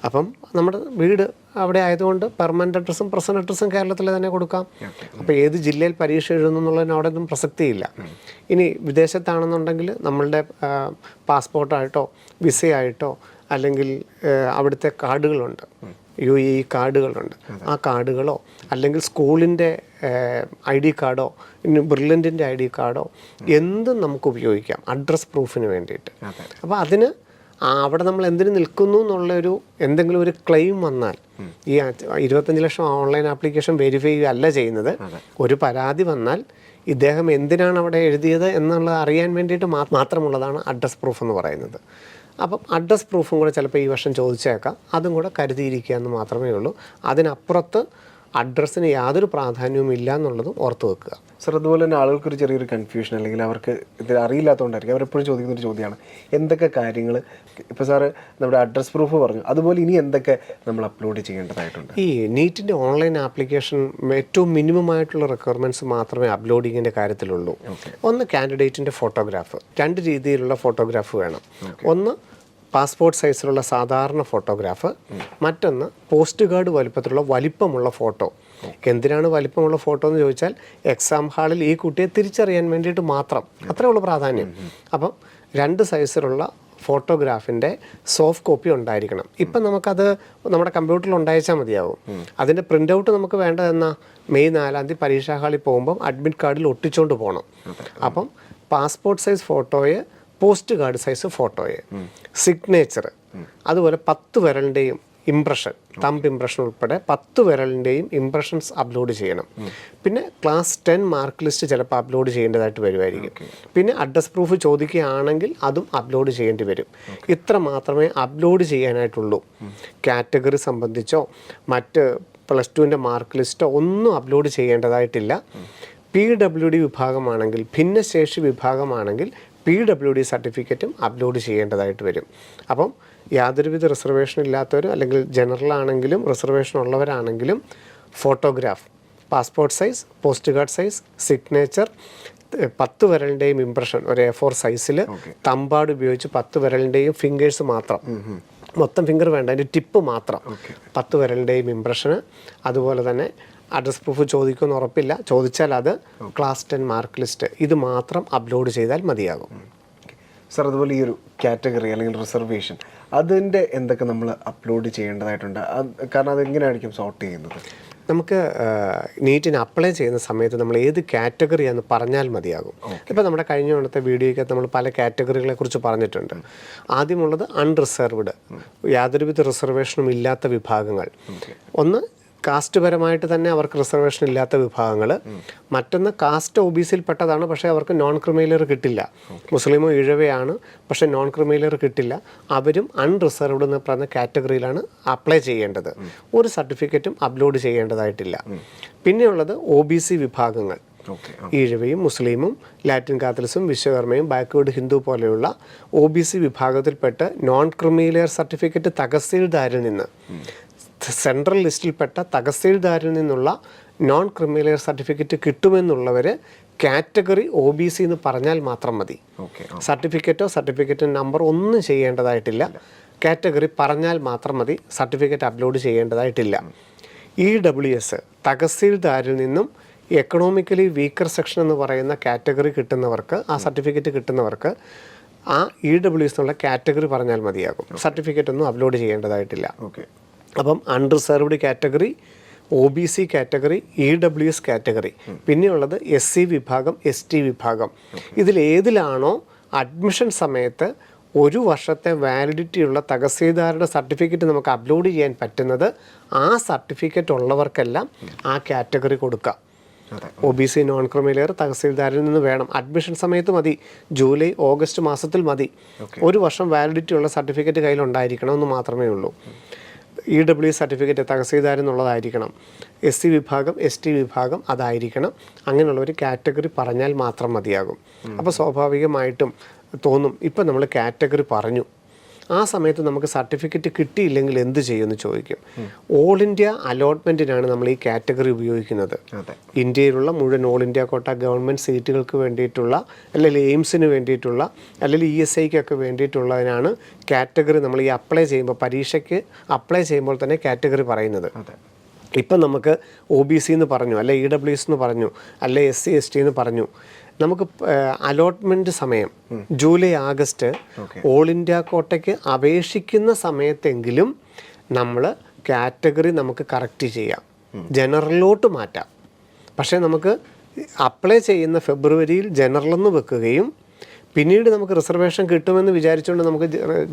അപ്പം നമ്മുടെ വീട് അവിടെ ആയതുകൊണ്ട് പെർമനൻ്റ് അഡ്രസ്സും പ്രസൻറ്റ് അഡ്രസ്സും കേരളത്തിൽ തന്നെ കൊടുക്കാം. അപ്പോൾ ഏത് ജില്ലയിൽ പരീക്ഷ എഴുതുന്നു എന്നുള്ളതിന് അവിടെ ഒന്നും പ്രസക്തിയില്ല. ഇനി വിദേശത്താണെന്നുണ്ടെങ്കിൽ നമ്മളുടെ പാസ്പോർട്ടായിട്ടോ വിസയായിട്ടോ അല്ലെങ്കിൽ അവിടുത്തെ കാർഡുകളുണ്ട്, UAE കാർഡുകളുണ്ട്, ആ കാർഡുകളോ അല്ലെങ്കിൽ സ്കൂളിൻ്റെ ID കാർഡോ ഇനി ബ്രില്യൻറ്റിൻ്റെ ID കാർഡോ എന്തും നമുക്ക് ഉപയോഗിക്കാം അഡ്രസ് പ്രൂഫിന് വേണ്ടിയിട്ട്. അപ്പോൾ അതിന് അവിടെ നമ്മൾ എന്തിനു നിൽക്കുന്നു എന്നുള്ളൊരു എന്തെങ്കിലും ഒരു ക്ലെയിം വന്നാൽ, ഈ 25 ലക്ഷം ഓൺലൈൻ ആപ്ലിക്കേഷൻ വെരിഫൈ അല്ല ചെയ്യുന്നത്, ഒരു പരാതി വന്നാൽ ഇദ്ദേഹം എന്തിനാണ് അവിടെ എഴുതിയത് എന്നുള്ളത് അറിയാൻ വേണ്ടിയിട്ട് മാത്രമുള്ളതാണ് അഡ്രസ് പ്രൂഫ് എന്ന് പറയുന്നത്. അപ്പം അഡ്രസ് പ്രൂഫും കൂടെ ചിലപ്പോൾ ഈ വർഷം ചോദിച്ചേക്കാം, അതും കൂടെ കരുതിയിരിക്കുക എന്ന് മാത്രമേ ഉള്ളൂ. അതിനപ്പുറത്ത് അഡ്രസ്സിന് യാതൊരു പ്രാധാന്യവും ഇല്ല എന്നുള്ളതും ഓർത്ത് വെക്കുക. സർ അതുപോലെ തന്നെ ആളുകൾക്കൊരു ചെറിയൊരു കൺഫ്യൂഷൻ, അല്ലെങ്കിൽ അവർക്ക് ഇത് അറിയില്ലാത്തതുകൊണ്ടായിരിക്കും അവരെപ്പോഴും ചോദിക്കുന്നൊരു ചോദ്യമാണ് എന്തൊക്കെ കാര്യങ്ങൾ, ഇപ്പോൾ സാറ് നമ്മുടെ അഡ്രസ് പ്രൂഫ് പറഞ്ഞു, അതുപോലെ ഇനി എന്തൊക്കെ നമ്മൾ അപ്ലോഡ് ചെയ്യേണ്ടതായിട്ടുണ്ട്? ഈ നീറ്റിൻ്റെ ഓൺലൈൻ ആപ്ലിക്കേഷൻ ഏറ്റവും മിനിമം ആയിട്ടുള്ള റിക്വയർമെൻറ്റ്സ് മാത്രമേ അപ്ലോഡിങ്ങിൻ്റെ കാര്യത്തിലുള്ളൂ. ഒന്ന് കാൻഡിഡേറ്റിൻ്റെ ഫോട്ടോഗ്രാഫ്, 2 രീതിയിലുള്ള ഫോട്ടോഗ്രാഫ് വേണം. ഒന്ന് പാസ്പോർട്ട് സൈസിലുള്ള സാധാരണ ഫോട്ടോഗ്രാഫ്, മറ്റൊന്ന് പോസ്റ്റ് കാർഡ് വലിപ്പമുള്ള ഫോട്ടോ. എന്തിനാണ് വലിപ്പമുള്ള ഫോട്ടോ എന്ന് ചോദിച്ചാൽ എക്സാം ഹാളിൽ ഈ കുട്ടിയെ തിരിച്ചറിയാൻ വേണ്ടിയിട്ട് മാത്രം, അത്രേ ഉള്ളൂ പ്രാധാന്യം. അപ്പം 2 സൈസിലുള്ള ഫോട്ടോഗ്രാഫിൻ്റെ സോഫ്റ്റ് കോപ്പി ഉണ്ടായിരിക്കണം. ഇപ്പം നമുക്കത് നമ്മുടെ കമ്പ്യൂട്ടറിൽ ഉണ്ടായിച്ചാൽ മതിയാവും. അതിൻ്റെ പ്രിൻ്റ് ഔട്ട് നമുക്ക് വേണ്ടതെന്നാ മെയ് 4 പരീക്ഷാ ഹാളിൽ പോകുമ്പം അഡ്മിറ്റ് കാർഡിൽ ഒട്ടിച്ചുകൊണ്ട് പോകണം. അപ്പം പാസ്പോർട്ട് സൈസ് ഫോട്ടോയെ, പോസ്റ്റ് കാർഡ് സൈസ് ഫോട്ടോയെ, സിഗ്നേച്ചർ, അതുപോലെ 10 വിരലിൻ്റെയും ഇംപ്രഷൻ, തമ്പ് ഇംപ്രഷൻ ഉൾപ്പെടെ 10 വിരലിൻ്റെയും ഇംപ്രഷൻസ് അപ്ലോഡ് ചെയ്യണം. പിന്നെ ക്ലാസ് 10 മാർക്ക് ലിസ്റ്റ് ചിലപ്പോൾ അപ്ലോഡ് ചെയ്യേണ്ടതായിട്ട് വരുമായിരിക്കും. പിന്നെ അഡ്രസ് പ്രൂഫ് ചോദിക്കുകയാണെങ്കിൽ അതും അപ്ലോഡ് ചെയ്യേണ്ടി വരും. ഇത്ര മാത്രമേ അപ്ലോഡ് ചെയ്യാനായിട്ടുള്ളൂ. കാറ്റഗറി സംബന്ധിച്ചോ മറ്റ് +2ൻ്റെ മാർക്ക് ലിസ്റ്റോ ഒന്നും അപ്ലോഡ് ചെയ്യേണ്ടതായിട്ടില്ല. PWD വിഭാഗമാണെങ്കിൽ, ഭിന്നശേഷി വിഭാഗമാണെങ്കിൽ PWD സർട്ടിഫിക്കറ്റും അപ്ലോഡ് ചെയ്യേണ്ടതായിട്ട് വരും. അപ്പം യാതൊരുവിധ റിസർവേഷൻ ഇല്ലാത്തവരും അല്ലെങ്കിൽ ജനറൽ ആണെങ്കിലും റിസർവേഷൻ ഉള്ളവരാണെങ്കിലും photograph, passport size, post card size, signature, 10 വിരലിൻ്റെയും ഇംപ്രഷൻ ഒരു A4 സൈസിൽ തമ്പാട് ഉപയോഗിച്ച് 10 വിരലിൻ്റെയും ഫിംഗേഴ്സ് മാത്രം, മൊത്തം ഫിംഗർ വേണ്ട, അതിൻ്റെ ടിപ്പ് മാത്രം 10 വിരലിൻ്റെയും ഇംപ്രഷന്, അതുപോലെ തന്നെ അഡ്രസ് പ്രൂഫ് ചോദിക്കുമെന്ന് ഉറപ്പില്ല, ചോദിച്ചാൽ അത് ക്ലാസ് 10 മാർക്ക് ലിസ്റ്റ്, ഇത് മാത്രം അപ്ലോഡ് ചെയ്താൽ മതിയാകും. സർ, അതുപോലെ ഈ ഒരു കാറ്റഗറി അല്ലെങ്കിൽ റിസർവേഷൻ അതിൻ്റെ എന്തൊക്കെ നമ്മൾ അപ്ലോഡ് ചെയ്യേണ്ടതായിട്ടുണ്ട്? കാരണം അതെങ്ങനെയായിരിക്കും സോർട്ട് ചെയ്യുന്നത്? നമുക്ക് നീറ്റിന് അപ്ലൈ ചെയ്യുന്ന സമയത്ത് നമ്മൾ ഏത് കാറ്റഗറിയാണെന്ന് പറഞ്ഞാൽ മതിയാകും. ഇപ്പോൾ നമ്മുടെ കഴിഞ്ഞ കൊണ്ടത്തെ വീഡിയോയ്ക്കകത്ത് നമ്മൾ പല കാറ്റഗറികളെ കുറിച്ച് പറഞ്ഞിട്ടുണ്ട്. ആദ്യമുള്ളത് അൺറിസർവ്ഡ്, യാതൊരുവിധ റിസർവേഷനും ഇല്ലാത്ത വിഭാഗങ്ങൾ. ഒന്ന് കാസ്റ്റ് പരമായിട്ട് തന്നെ അവർക്ക് റിസർവേഷൻ ഇല്ലാത്ത വിഭാഗങ്ങൾ. മറ്റൊന്ന് കാസ്റ്റ് OBCയിൽ പെട്ടതാണ്, പക്ഷേ അവർക്ക് നോൺ ക്രിമിലെയർ കിട്ടില്ല. മുസ്ലിമോ ഈഴവയാണ്, പക്ഷേ നോൺ ക്രിമിലെയർ കിട്ടില്ല. അവരും അൺറിസർവ്ഡ് എന്ന് പറയുന്ന കാറ്റഗറിയിലാണ് അപ്ലൈ ചെയ്യേണ്ടത്. ഒരു സർട്ടിഫിക്കറ്റും അപ്ലോഡ് ചെയ്യേണ്ടതായിട്ടില്ല. പിന്നെയുള്ളത് OBC വിഭാഗങ്ങൾ, ഈഴവയും മുസ്ലിമും ലാറ്റിൻ കാത്തലിക്സും വിശ്വകർമ്മയും ബാക്ക്വേർഡ് ഹിന്ദു പോലെയുള്ള OBC വിഭാഗത്തിൽപ്പെട്ട് നോൺ ക്രിമിലെയർ സർട്ടിഫിക്കറ്റ് തഹസീൽദാരിൽ നിന്ന്, സെൻട്രൽ ലിസ്റ്റിൽപ്പെട്ട തഹസീൽദാരിൽ നിന്നുള്ള നോൺ ക്രിമിലെയർ സർട്ടിഫിക്കറ്റ് കിട്ടുമെന്നുള്ളവർ കാറ്റഗറി OBC എന്ന് പറഞ്ഞാൽ മാത്രം മതി. സർട്ടിഫിക്കറ്റോ സർട്ടിഫിക്കറ്റ് നമ്പർ ഒന്നും ചെയ്യേണ്ടതായിട്ടില്ല. കാറ്റഗറി പറഞ്ഞാൽ മാത്രം മതി, സർട്ടിഫിക്കറ്റ് അപ്ലോഡ് ചെയ്യേണ്ടതായിട്ടില്ല. EWS തഹസീൽദാരിൽ നിന്നും എക്കണോമിക്കലി വീക്കർ സെക്ഷൻ എന്ന് പറയുന്ന കാറ്റഗറി കിട്ടുന്നവർക്ക്, ആ സർട്ടിഫിക്കറ്റ് കിട്ടുന്നവർക്ക് ആ EWS എന്നുള്ള കാറ്റഗറി പറഞ്ഞാൽ മതിയാകും. സർട്ടിഫിക്കറ്റ് ഒന്നും അപ്ലോഡ് ചെയ്യേണ്ടതായിട്ടില്ല. അപ്പം unreserved category, OBC category, EWS category, പിന്നെയുള്ളത് SC വിഭാഗം, ST വിഭാഗം. ഇതിലേതിലാണോ അഡ്മിഷൻ സമയത്ത് 1 വർഷത്തെ വാലിഡിറ്റിയുള്ള തഹസീൽദാരുടെ സർട്ടിഫിക്കറ്റ് നമുക്ക് അപ്ലോഡ് ചെയ്യാൻ പറ്റുന്നത്, ആ സർട്ടിഫിക്കറ്റ് ഉള്ളവർക്കെല്ലാം ആ കാറ്റഗറി കൊടുക്കാം. OBC നോൺ ക്രിമിലെയർ തഹസീൽദാരിൽ നിന്ന് വേണം. അഡ്മിഷൻ സമയത്ത് മതി, ജൂലൈ ഓഗസ്റ്റ് മാസത്തിൽ മതി. 1 വർഷം വാലിഡിറ്റി ഉള്ള സർട്ടിഫിക്കറ്റ് കയ്യിലുണ്ടായിരിക്കണമെന്ന് മാത്രമേ ഉള്ളൂ. EWS സർട്ടിഫിക്കറ്റ് തഹസീൽദാരിൽ നിന്നുള്ളതായിരിക്കണം. SC വിഭാഗം, ST വിഭാഗം അതായിരിക്കണം. അങ്ങനെയുള്ളവർ കാറ്റഗറി പറഞ്ഞാൽ മാത്രം മതിയാകും. അപ്പോൾ സ്വാഭാവികമായിട്ടും തോന്നും, ഇപ്പം നമ്മൾ കാറ്റഗറി പറഞ്ഞു, ആ സമയത്ത് നമുക്ക് സർട്ടിഫിക്കറ്റ് കിട്ടിയില്ലെങ്കിൽ എന്ത് ചെയ്യുമെന്ന് ചോദിക്കും. ഓൾ ഇന്ത്യ അലോട്ട്മെൻറ്റിനാണ് നമ്മൾ ഈ കാറ്റഗറി ഉപയോഗിക്കുന്നത്. ഇന്ത്യയിലുള്ള മുഴുവൻ ഓൾ ഇന്ത്യ കോട്ട ഗവൺമെൻറ് സീറ്റുകൾക്ക് വേണ്ടിയിട്ടുള്ള, അല്ലെങ്കിൽ എയിംസിന് വേണ്ടിയിട്ടുള്ള, അല്ലെങ്കിൽ ESIക്കൊക്കെ വേണ്ടിയിട്ടുള്ളതിനാണ് കാറ്റഗറി നമ്മൾ ഈ അപ്ലൈ ചെയ്യുമ്പോൾ, പരീക്ഷയ്ക്ക് അപ്ലൈ ചെയ്യുമ്പോൾ തന്നെ കാറ്റഗറി പറയുന്നത്. ഇപ്പം നമുക്ക് OBC എന്ന് പറഞ്ഞു, അല്ലെ EWS എന്ന് പറഞ്ഞു, അല്ലെ SC ST എന്ന് പറഞ്ഞു. നമുക്ക് അലോട്ട്മെൻറ്റ് സമയം ജൂലൈ ആഗസ്റ്റ് ഓൾ ഇന്ത്യ കോട്ടയ്ക്ക് അപേക്ഷിക്കുന്ന സമയത്തെങ്കിലും നമ്മൾ കാറ്റഗറി നമുക്ക് കറക്റ്റ് ചെയ്യാം, ജനറലിലോട്ട് മാറ്റാം. പക്ഷേ നമുക്ക് അപ്ലൈ ചെയ്യുന്ന ഫെബ്രുവരിയിൽ ജനറലെന്ന് വെക്കുകയും പിന്നീട് നമുക്ക് റിസർവേഷൻ കിട്ടുമെന്ന് വിചാരിച്ചുകൊണ്ട് നമുക്ക്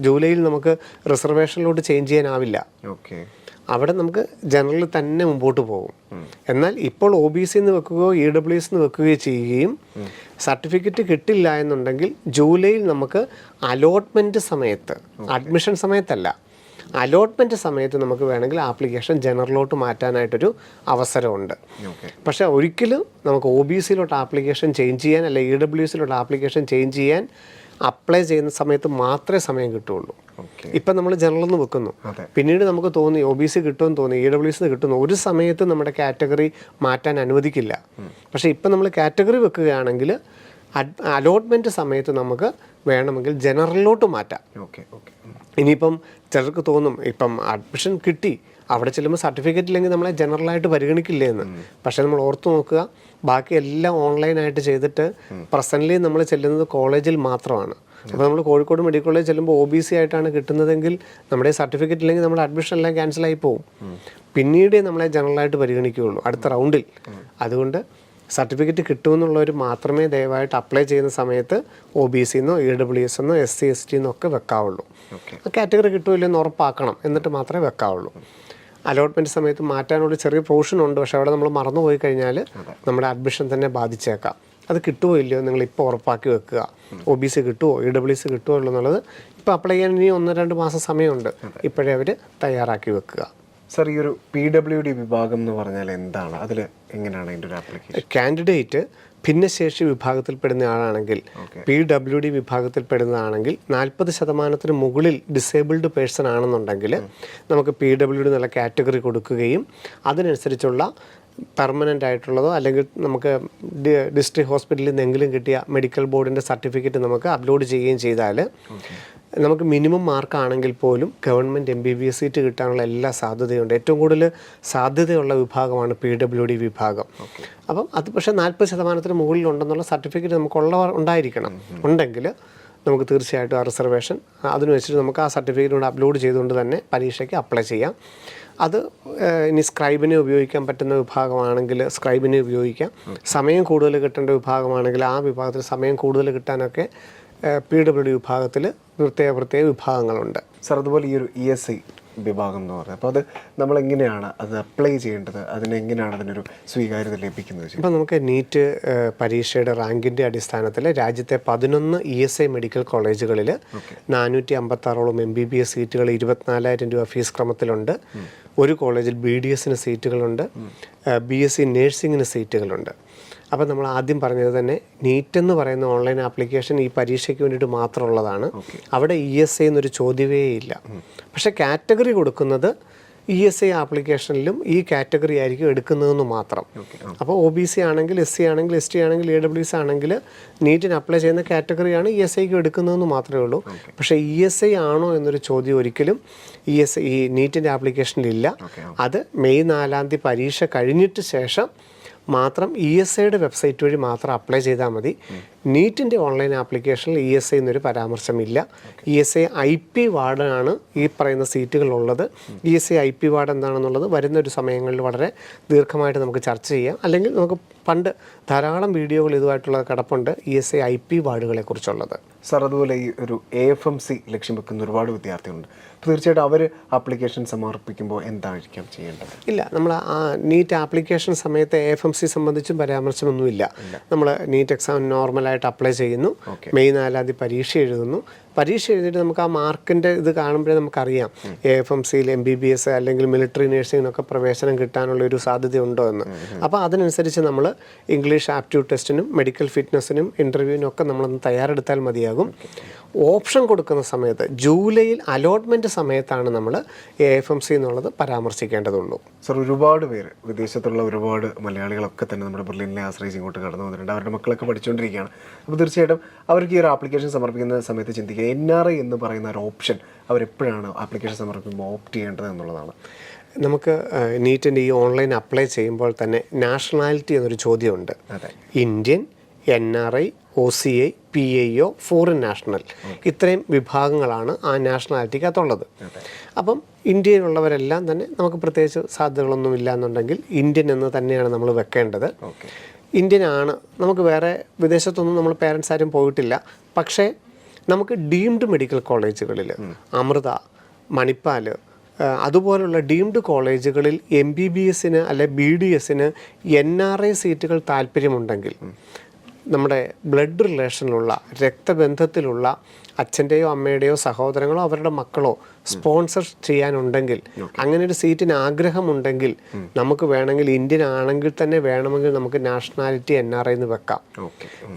ജൂലൈയിൽ നമുക്ക് റിസർവേഷനിലോട്ട് ചേഞ്ച് ചെയ്യാനാവില്ല. അവിടെ നമുക്ക് ജനറലിൽ തന്നെ മുമ്പോട്ട് പോകും. എന്നാൽ ഇപ്പോൾ OBC എന്ന് വെക്കുകയോ EWS എന്ന് വെക്കുകയോ ചെയ്യുകയും സർട്ടിഫിക്കറ്റ് കിട്ടില്ല എന്നുണ്ടെങ്കിൽ ജൂലൈയിൽ നമുക്ക് അലോട്ട്മെൻറ്റ് സമയത്ത്, അഡ്മിഷൻ സമയത്തല്ല, അലോട്ട്മെൻറ്റ് സമയത്ത് നമുക്ക് വേണമെങ്കിൽ ആപ്ലിക്കേഷൻ ജനറലിലോട്ട് മാറ്റാനായിട്ടൊരു അവസരമുണ്ട്. പക്ഷേ ഒരിക്കലും നമുക്ക് OBCയിലോട്ട് ആപ്ലിക്കേഷൻ ചേഞ്ച് ചെയ്യാൻ, അല്ലെ EWSയിലോട്ട് ആപ്ലിക്കേഷൻ ചേഞ്ച് ചെയ്യാൻ അപ്ലൈ ചെയ്യുന്ന സമയത്ത് മാത്രമേ സമയം കിട്ടുകയുള്ളൂ. ഇപ്പം നമ്മൾ ജനറലെന്ന് വെക്കുന്നു, പിന്നീട് നമുക്ക് തോന്നി OBC കിട്ടുമെന്ന് തോന്നി, EWS കിട്ടുന്നു, ഒരു സമയത്ത് നമ്മുടെ കാറ്റഗറി മാറ്റാൻ അനുവദിക്കില്ല. പക്ഷേ ഇപ്പം നമ്മൾ കാറ്റഗറി വെക്കുകയാണെങ്കിൽ അലോട്ട്മെൻറ്റ് സമയത്ത് നമുക്ക് വേണമെങ്കിൽ ജനറലിലോട്ട് മാറ്റാം. ഇനിയിപ്പം ചിലർക്ക് തോന്നും, ഇപ്പം അഡ്മിഷൻ കിട്ടി, അവിടെ ചെല്ലുമ്പോൾ സർട്ടിഫിക്കറ്റ് ഇല്ലെങ്കിൽ നമ്മളെ ജനറലായിട്ട് പരിഗണിക്കില്ലേ എന്ന്. പക്ഷേ നമ്മൾ ഓർത്ത് നോക്കുക, ബാക്കി എല്ലാം ഓൺലൈനായിട്ട് ചെയ്തിട്ട് പ്രസൻ്റ്ലി നമ്മൾ ചെല്ലുന്നത് കോളേജിൽ മാത്രമാണ്. അപ്പോൾ നമ്മൾ കോഴിക്കോട് മെഡിക്കൽ കോളേജ് ചെല്ലുമ്പോൾ OBC ആയിട്ടാണ് കിട്ടുന്നതെങ്കിൽ നമ്മുടെ സർട്ടിഫിക്കറ്റ് ഇല്ലെങ്കിൽ നമ്മുടെ അഡ്മിഷൻ എല്ലാം ക്യാൻസലായി പോകും. പിന്നീടേ നമ്മളെ ജനറലായിട്ട് പരിഗണിക്കുകയുള്ളൂ അടുത്ത റൗണ്ടിൽ. അതുകൊണ്ട് സർട്ടിഫിക്കറ്റ് കിട്ടുമെന്നുള്ളവർ മാത്രമേ ദയവായിട്ട് അപ്ലൈ ചെയ്യുന്ന സമയത്ത് OBC എന്നോ EWS എന്നോ SC ST എന്നൊക്കെ വെക്കാവുള്ളൂ. ആ കാറ്റഗറി കിട്ടുമില്ലെന്ന് ഉറപ്പാക്കണം, എന്നിട്ട് മാത്രമേ വെക്കാവുള്ളൂ. അലോട്ട്മെൻറ്റ് സമയത്ത് മാറ്റാനുള്ള ചെറിയ പ്രൊവിഷൻ ഉണ്ട്, പക്ഷേ അവിടെ നമ്മൾ മറന്നുപോയി കഴിഞ്ഞാൽ നമ്മുടെ അഡ്മിഷൻ തന്നെ ബാധിച്ചേക്കാം. അത് കിട്ടുമോ ഇല്ലയോ നിങ്ങൾ ഇപ്പോൾ ഉറപ്പാക്കി വെക്കുക. OBC കിട്ടുമോ EWS കിട്ടുമോ എന്നുള്ളത് ഇപ്പോൾ അപ്ലൈ ചെയ്യാൻ ഇനി 1-2 മാസം സമയമുണ്ട്, ഇപ്പോഴേ അവർ തയ്യാറാക്കി വെക്കുക. സർ, ഈ ഒരു PWD വിഭാഗം എന്ന് പറഞ്ഞാൽ എന്താണ്? അതിൽ എങ്ങനെയാണ് അതിൻ്റെ ഒരു ആപ്ലിക്കേഷൻ? കാൻഡിഡേറ്റ് ഭിന്നശേഷി വിഭാഗത്തിൽപ്പെടുന്ന ആളാണെങ്കിൽ, PWD വിഭാഗത്തിൽപ്പെടുന്നതാണെങ്കിൽ 40% മുകളിൽ ഡിസേബിൾഡ് പേഴ്സൺ ആണെന്നുണ്ടെങ്കിൽ നമുക്ക് PWD എന്നുള്ള കാറ്റഗറി കൊടുക്കുകയും അതിനനുസരിച്ചുള്ള പെർമനൻ്റ് ആയിട്ടുള്ളതോ അല്ലെങ്കിൽ നമുക്ക് ഡിസ്ട്രിക്ട് ഹോസ്പിറ്റലിൽ നിന്നെങ്കിലും കിട്ടിയ മെഡിക്കൽ ബോർഡിൻ്റെ സർട്ടിഫിക്കറ്റ് നമുക്ക് അപ്ലോഡ് ചെയ്യുകയും ചെയ്താൽ നമുക്ക് മിനിമം മാർക്കാണെങ്കിൽ പോലും ഗവൺമെൻറ് MBBS സീറ്റ് കിട്ടാനുള്ള എല്ലാ സാധ്യതയുണ്ട്. ഏറ്റവും കൂടുതൽ സാധ്യതയുള്ള വിഭാഗമാണ് PWD വിഭാഗം. അപ്പം അത് പക്ഷേ 40% മുകളിലുണ്ടെന്നുള്ള സർട്ടിഫിക്കറ്റ് ഉണ്ടായിരിക്കണം. ഉണ്ടെങ്കിൽ നമുക്ക് തീർച്ചയായിട്ടും ആ റിസർവേഷൻ അതിന് വെച്ചിട്ട് നമുക്ക് ആ സർട്ടിഫിക്കറ്റ് കൊണ്ട് അപ്ലോഡ് ചെയ്തുകൊണ്ട് തന്നെ പരീക്ഷയ്ക്ക് അപ്ലൈ ചെയ്യാം. അത് ഇനി സ്ക്രൈബിനെ ഉപയോഗിക്കാൻ പറ്റുന്ന വിഭാഗമാണെങ്കിൽ സ്ക്രൈബിനെ ഉപയോഗിക്കാം. സമയം കൂടുതൽ കിട്ടേണ്ട വിഭാഗമാണെങ്കിൽ ആ വിഭാഗത്തിൽ സമയം കൂടുതൽ കിട്ടാനൊക്കെ PWD വിഭാഗത്തിൽ പ്രത്യേക വിഭാഗങ്ങളുണ്ട്. സാർ, അതുപോലെ ഈ ഒരു ESI വിഭാഗം എന്ന് പറയുന്നത്, അപ്പോൾ അത് നമ്മളെങ്ങനെയാണ് അത് അപ്ലൈ ചെയ്യേണ്ടത്, അതിനെങ്ങനെയാണ് അതിനൊരു സ്വീകാര്യത ലഭിക്കുന്നത്? ഇപ്പം നമുക്ക് നീറ്റ് പരീക്ഷയുടെ റാങ്കിൻ്റെ അടിസ്ഥാനത്തിൽ രാജ്യത്തെ 11 ESI മെഡിക്കൽ കോളേജുകളിൽ 456ഓളം MBBS സീറ്റുകൾ 24,000 രൂപ ഫീസ് ക്രമത്തിലുണ്ട്. ഒരു കോളേജിൽ BDSന് സീറ്റുകളുണ്ട്, BSc നേഴ്സിങ്ങിന് സീറ്റുകളുണ്ട്. അപ്പോൾ നമ്മൾ ആദ്യം പറഞ്ഞത് തന്നെ നീറ്റ് എന്ന് പറയുന്ന ഓൺലൈൻ ആപ്ലിക്കേഷൻ ഈ പരീക്ഷയ്ക്ക് വേണ്ടിയിട്ട് മാത്രമുള്ളതാണ്. അവിടെ ESI എന്നൊരു ചോദ്യമേ ഇല്ല. പക്ഷേ കാറ്റഗറി കൊടുക്കുന്നത് ESI ആപ്ലിക്കേഷനിലും ഈ കാറ്റഗറി ആയിരിക്കും എടുക്കുന്നതെന്ന് മാത്രം. അപ്പോൾ OBC ആണെങ്കിൽ, SC ആണെങ്കിൽ, ST ആണെങ്കിൽ, AWS ആണെങ്കിൽ നീറ്റിന് അപ്ലൈ ചെയ്യുന്ന കാറ്റഗറിയാണ് ESIക്ക് എടുക്കുന്നതെന്ന് മാത്രമേ ഉള്ളൂ. പക്ഷേ ESI ആണോ എന്നൊരു ചോദ്യം ഒരിക്കലും ഈ നീറ്റിൻ്റെ ആപ്ലിക്കേഷനിലില്ല. അത് മെയ് 4 പരീക്ഷ കഴിഞ്ഞിട്ട് ശേഷം മാത്രം ESIയുടെ വെബ്സൈറ്റ് വഴി മാത്രം അപ്ലൈ ചെയ്താൽ മതി. നീറ്റിൻ്റെ ഓൺലൈൻ ആപ്ലിക്കേഷനിൽ ESI എന്നൊരു പരാമർശമില്ല. ESI IP വാർഡനാണ് ഈ പറയുന്ന സീറ്റുകളുള്ളത്. ESI IP വാർഡ് എന്താണെന്നുള്ളത് വരുന്നൊരു സമയങ്ങളിൽ വളരെ ദീർഘമായിട്ട് നമുക്ക് ചർച്ച ചെയ്യാം. അല്ലെങ്കിൽ നമുക്ക് പണ്ട് ധാരാളം വീഡിയോകൾ ഇതുമായിട്ടുള്ള കിടപ്പുണ്ട് ESI IP വാർഡുകളെ കുറിച്ചുള്ളത്. സാർ, അതുപോലെ ഈ ഒരു AFMC ലക്ഷ്യം വെക്കുന്ന ഒരുപാട് വിദ്യാർത്ഥികളുണ്ട്. അപ്പോൾ തീർച്ചയായിട്ടും അവർ ആപ്ലിക്കേഷൻ സമർപ്പിക്കുമ്പോൾ എന്തായിരിക്കും ചെയ്യേണ്ടത്? ഇല്ല, നമ്മൾ ആ നീറ്റ് ആപ്ലിക്കേഷൻ സമയത്ത് AFMC സംബന്ധിച്ചും പരാമർശമൊന്നുമില്ല. നമ്മൾ നീറ്റ് എക്സാം നോർമലായിട്ട് അപ്ലൈ ചെയ്യുന്നു, മെയ് 4 പരീക്ഷ എഴുതുന്നു. പരീക്ഷ എഴുതിയിട്ട് നമുക്ക് ആ മാർക്കിൻ്റെ ഇത് കാണുമ്പോഴേ നമുക്കറിയാം AFMCയിൽ MBBS അല്ലെങ്കിൽ മിലിറ്ററി നേഴ്സിങ്ങിനൊക്കെ പ്രവേശനം കിട്ടാനുള്ള ഒരു സാധ്യത ഉണ്ടോ എന്ന്. അപ്പോൾ അതിനനുസരിച്ച് നമ്മൾ ഇംഗ്ലീഷ് ആപ്റ്റ്യൂഡ് ടെസ്റ്റിനും മെഡിക്കൽ ഫിറ്റ്നസ്സിനും ഇൻ്റർവ്യൂവിനും ഒക്കെ നമ്മളൊന്ന് തയ്യാറെടുത്താൽ മതിയാകും. ഓപ്ഷൻ കൊടുക്കുന്ന സമയത്ത് ജൂലൈയിൽ അലോട്ട്മെൻറ്റ് സമയത്താണ് നമ്മൾ AFMC എന്നുള്ളത് പരാമർശിക്കേണ്ടതുള്ളൂ. സർ, ഒരുപാട് പേര് വിദേശത്തുള്ള ഒരുപാട് മലയാളികളൊക്കെ തന്നെ നമ്മുടെ ബെർലിനെ ആശ്രയിച്ച് ഇങ്ങോട്ട് കടന്നു വന്നിട്ടുണ്ട്. അവരുടെ മക്കളൊക്കെ പഠിച്ചുകൊണ്ടിരിക്കുകയാണ്. അപ്പോൾ തീർച്ചയായിട്ടും അവർക്ക് ഈ ഒരു ആപ്ലിക്കേഷൻ സമർപ്പിക്കുന്ന സമയത്ത് ചിന്തിക്കുക, NRI എന്ന് പറയുന്ന ഒരു ഓപ്ഷൻ അവരെപ്പോഴാണ് ആപ്ലിക്കേഷൻ സമർപ്പിക്കുമ്പോൾ ഓപ്റ്റ് ചെയ്യേണ്ടത് എന്നുള്ളതാണ്. നമുക്ക് നീറ്റിൻ്റെ ഈ ഓൺലൈൻ അപ്ലൈ ചെയ്യുമ്പോൾ തന്നെ നാഷണാലിറ്റി എന്നൊരു ചോദ്യമുണ്ട്. Indian, NRI, OCI, PIO, foreign national, ഇത്രയും വിഭാഗങ്ങളാണ് ആ നാഷണാലിറ്റിക്കകത്തുള്ളത്. അപ്പം ഇന്ത്യയിലുള്ളവരെല്ലാം തന്നെ നമുക്ക് പ്രത്യേകിച്ച് സാധ്യതകളൊന്നും ഇല്ല എന്നുണ്ടെങ്കിൽ ഇന്ത്യൻ എന്ന് തന്നെയാണ് നമ്മൾ വെക്കേണ്ടത്. ഇന്ത്യനാണ്. നമുക്ക് വേറെ വിദേശത്തൊന്നും നമ്മൾ പേരൻസ് ആരും പോയിട്ടില്ല. പക്ഷേ നമുക്ക് ഡീംഡ് മെഡിക്കൽ കോളേജുകളിൽ അമൃത, മണിപ്പാൽ അതുപോലുള്ള ഡീംഡ് കോളേജുകളിൽ MBBSന് അല്ലെ BDSന് NRI സീറ്റുകൾ താല്പര്യമുണ്ടെങ്കിൽ നമ്മുടെ ബ്ലഡ് റിലേഷനിലുള്ള രക്തബന്ധത്തിലുള്ള അച്ഛൻ്റെയോ അമ്മയുടെയോ സഹോദരങ്ങളോ അവരുടെ മക്കളോ സ്പോൺസർ ചെയ്യാനുണ്ടെങ്കിൽ, അങ്ങനെ ഒരു സീറ്റിന് ആഗ്രഹമുണ്ടെങ്കിൽ നമുക്ക് വേണമെങ്കിൽ ഇന്ത്യൻ ആണെങ്കിൽ തന്നെ വേണമെങ്കിൽ നമുക്ക് നാഷണാലിറ്റി NRI എന്ന് വെക്കാം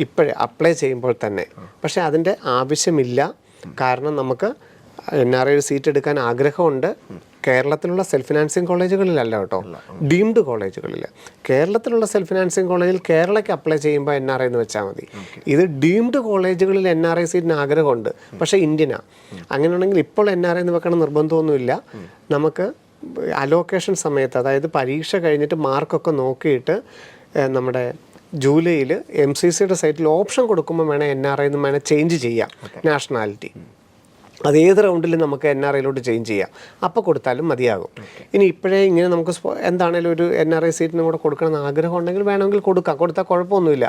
ഇപ്പോഴേ അപ്ലൈ ചെയ്യുമ്പോൾ തന്നെ. പക്ഷേ അതിൻ്റെ ആവശ്യമില്ല. കാരണം നമുക്ക് NRI സീറ്റ് എടുക്കാൻ ആഗ്രഹമുണ്ട്. കേരളത്തിലുള്ള സെൽഫ് ഫിനാൻസിങ് കോളേജുകളിലല്ല കേട്ടോ, ഡീംഡ് കോളേജുകളിൽ. കേരളത്തിലുള്ള സെൽഫ് ഫിനാൻസിങ് കോളേജിൽ കേരളയ്ക്ക് അപ്ലൈ ചെയ്യുമ്പോൾ NRI എന്ന് വെച്ചാൽ മതി. ഇത് ഡീംഡ് കോളേജുകളിൽ NRI സീറ്റിന് ആഗ്രഹമുണ്ട്, പക്ഷേ ഇന്ത്യനാണ്. അങ്ങനെയാണെങ്കിൽ ഇപ്പോൾ NRI എന്ന് വെക്കണം നിർബന്ധമൊന്നുമില്ല. നമുക്ക് അലോക്കേഷൻ സമയത്ത്, അതായത് പരീക്ഷ കഴിഞ്ഞിട്ട് മാർക്കൊക്കെ നോക്കിയിട്ട് നമ്മുടെ ജൂലൈയിൽ MCCയുടെ സൈറ്റിൽ ഓപ്ഷൻ കൊടുക്കുമ്പോൾ വേണേൽ NRI എന്ന് വേണേൽ ചേഞ്ച് ചെയ്യാം നാഷണാലിറ്റി. അത് ഏത് റൗണ്ടിലും നമുക്ക് NRIയിലോട്ട് ചേഞ്ച് ചെയ്യാം. അപ്പോൾ കൊടുത്താലും മതിയാകും. ഇനി ഇപ്പോഴേ ഇങ്ങനെ നമുക്ക് എന്താണേലും ഒരു NRI സീറ്റിനും കൂടെ കൊടുക്കണമെന്ന് ആഗ്രഹം ഉണ്ടെങ്കിൽ വേണമെങ്കിൽ കൊടുത്താൽ കുഴപ്പമൊന്നുമില്ല.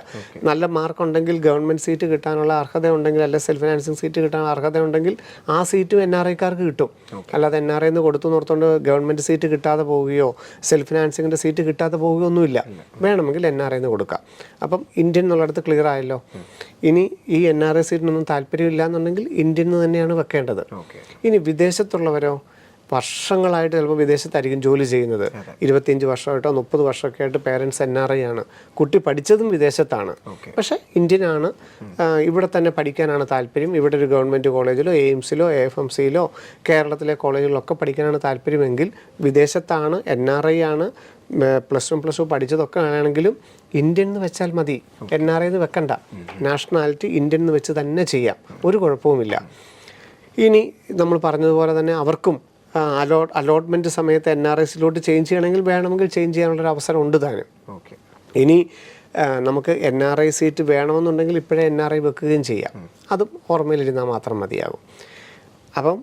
നല്ല മാർക്ക് ഉണ്ടെങ്കിൽ, ഗവൺമെൻറ് സീറ്റ് കിട്ടാനുള്ള അർഹത ഉണ്ടെങ്കിൽ, അല്ലെങ്കിൽ സെൽഫ് ഫിനാൻസിങ് സീറ്റ് കിട്ടാനുള്ള അർഹത ഉണ്ടെങ്കിൽ ആ സീറ്റും NRIക്കാർക്ക് കിട്ടും. അല്ലാതെ NRI എന്ന് കൊടുത്തു നിർത്തുകൊണ്ട് ഗവൺമെൻറ് സീറ്റ് കിട്ടാതെ പോവുകയോ സെൽഫ് ഫിനാൻസിങ്ങിൻ്റെ സീറ്റ് കിട്ടാതെ പോവുകയോ ഒന്നുമില്ല. വേണമെങ്കിൽ NRI എന്ന് കൊടുക്കാം. അപ്പം ഇന്ത്യൻ എന്നുള്ളിടത്ത് ക്ലിയർ ആയല്ലോ. ഇനി ഈ NRI സീറ്റിനൊന്നും താല്പര്യമില്ല എന്നുണ്ടെങ്കിൽ ഇന്ത്യൻ തന്നെയാണ് വെക്കേണ്ടത്. ഇനി വിദേശത്തുള്ളവരോ വർഷങ്ങളായിട്ട് ചിലപ്പോൾ വിദേശത്തായിരിക്കും ജോലി ചെയ്യുന്നത്. 25 വർഷമായിട്ടോ 30 വർഷമൊക്കെ ആയിട്ട് പേരൻസ് NRI ആണ്. കുട്ടി പഠിച്ചതും വിദേശത്താണ്, പക്ഷേ ഇന്ത്യനാണ്. ഇവിടെ തന്നെ പഠിക്കാനാണ് താല്പര്യം. ഇവിടെ ഒരു ഗവൺമെൻറ് കോളേജിലോ AIMSലോ AFMCയിലോ കേരളത്തിലെ കോളേജുകളിലൊക്കെ പഠിക്കാനാണ് താല്പര്യമെങ്കിൽ വിദേശത്താണ്, NRI ആണ്, +1 +2 പഠിച്ചതൊക്കെ ആണെങ്കിലും ഇന്ത്യൻ എന്ന് വെച്ചാൽ മതി, NRI എന്ന് വെക്കണ്ട, നാഷണാലിറ്റി ഇന്ത്യൻ എന്ന് വെച്ച് തന്നെ ചെയ്യാം, ഒരു കുഴപ്പവുമില്ല. ഇനി നമ്മൾ പറഞ്ഞതുപോലെ തന്നെ അവർക്കും അലോട്ട്മെൻറ്റ് സമയത്ത് NRIസിലോട്ട് ചേഞ്ച് ചെയ്യണമെങ്കിൽ വേണമെങ്കിൽ ചേഞ്ച് ചെയ്യാനുള്ളൊരു അവസരം ഉണ്ട് താനും. ഇനി നമുക്ക് NRI സീറ്റ് വേണമെന്നുണ്ടെങ്കിൽ ഇപ്പോഴേ NRI വെക്കുകയും ചെയ്യാം, അതും ഓർമ്മയിലിരുന്നാൽ മാത്രം മതിയാകും. അപ്പം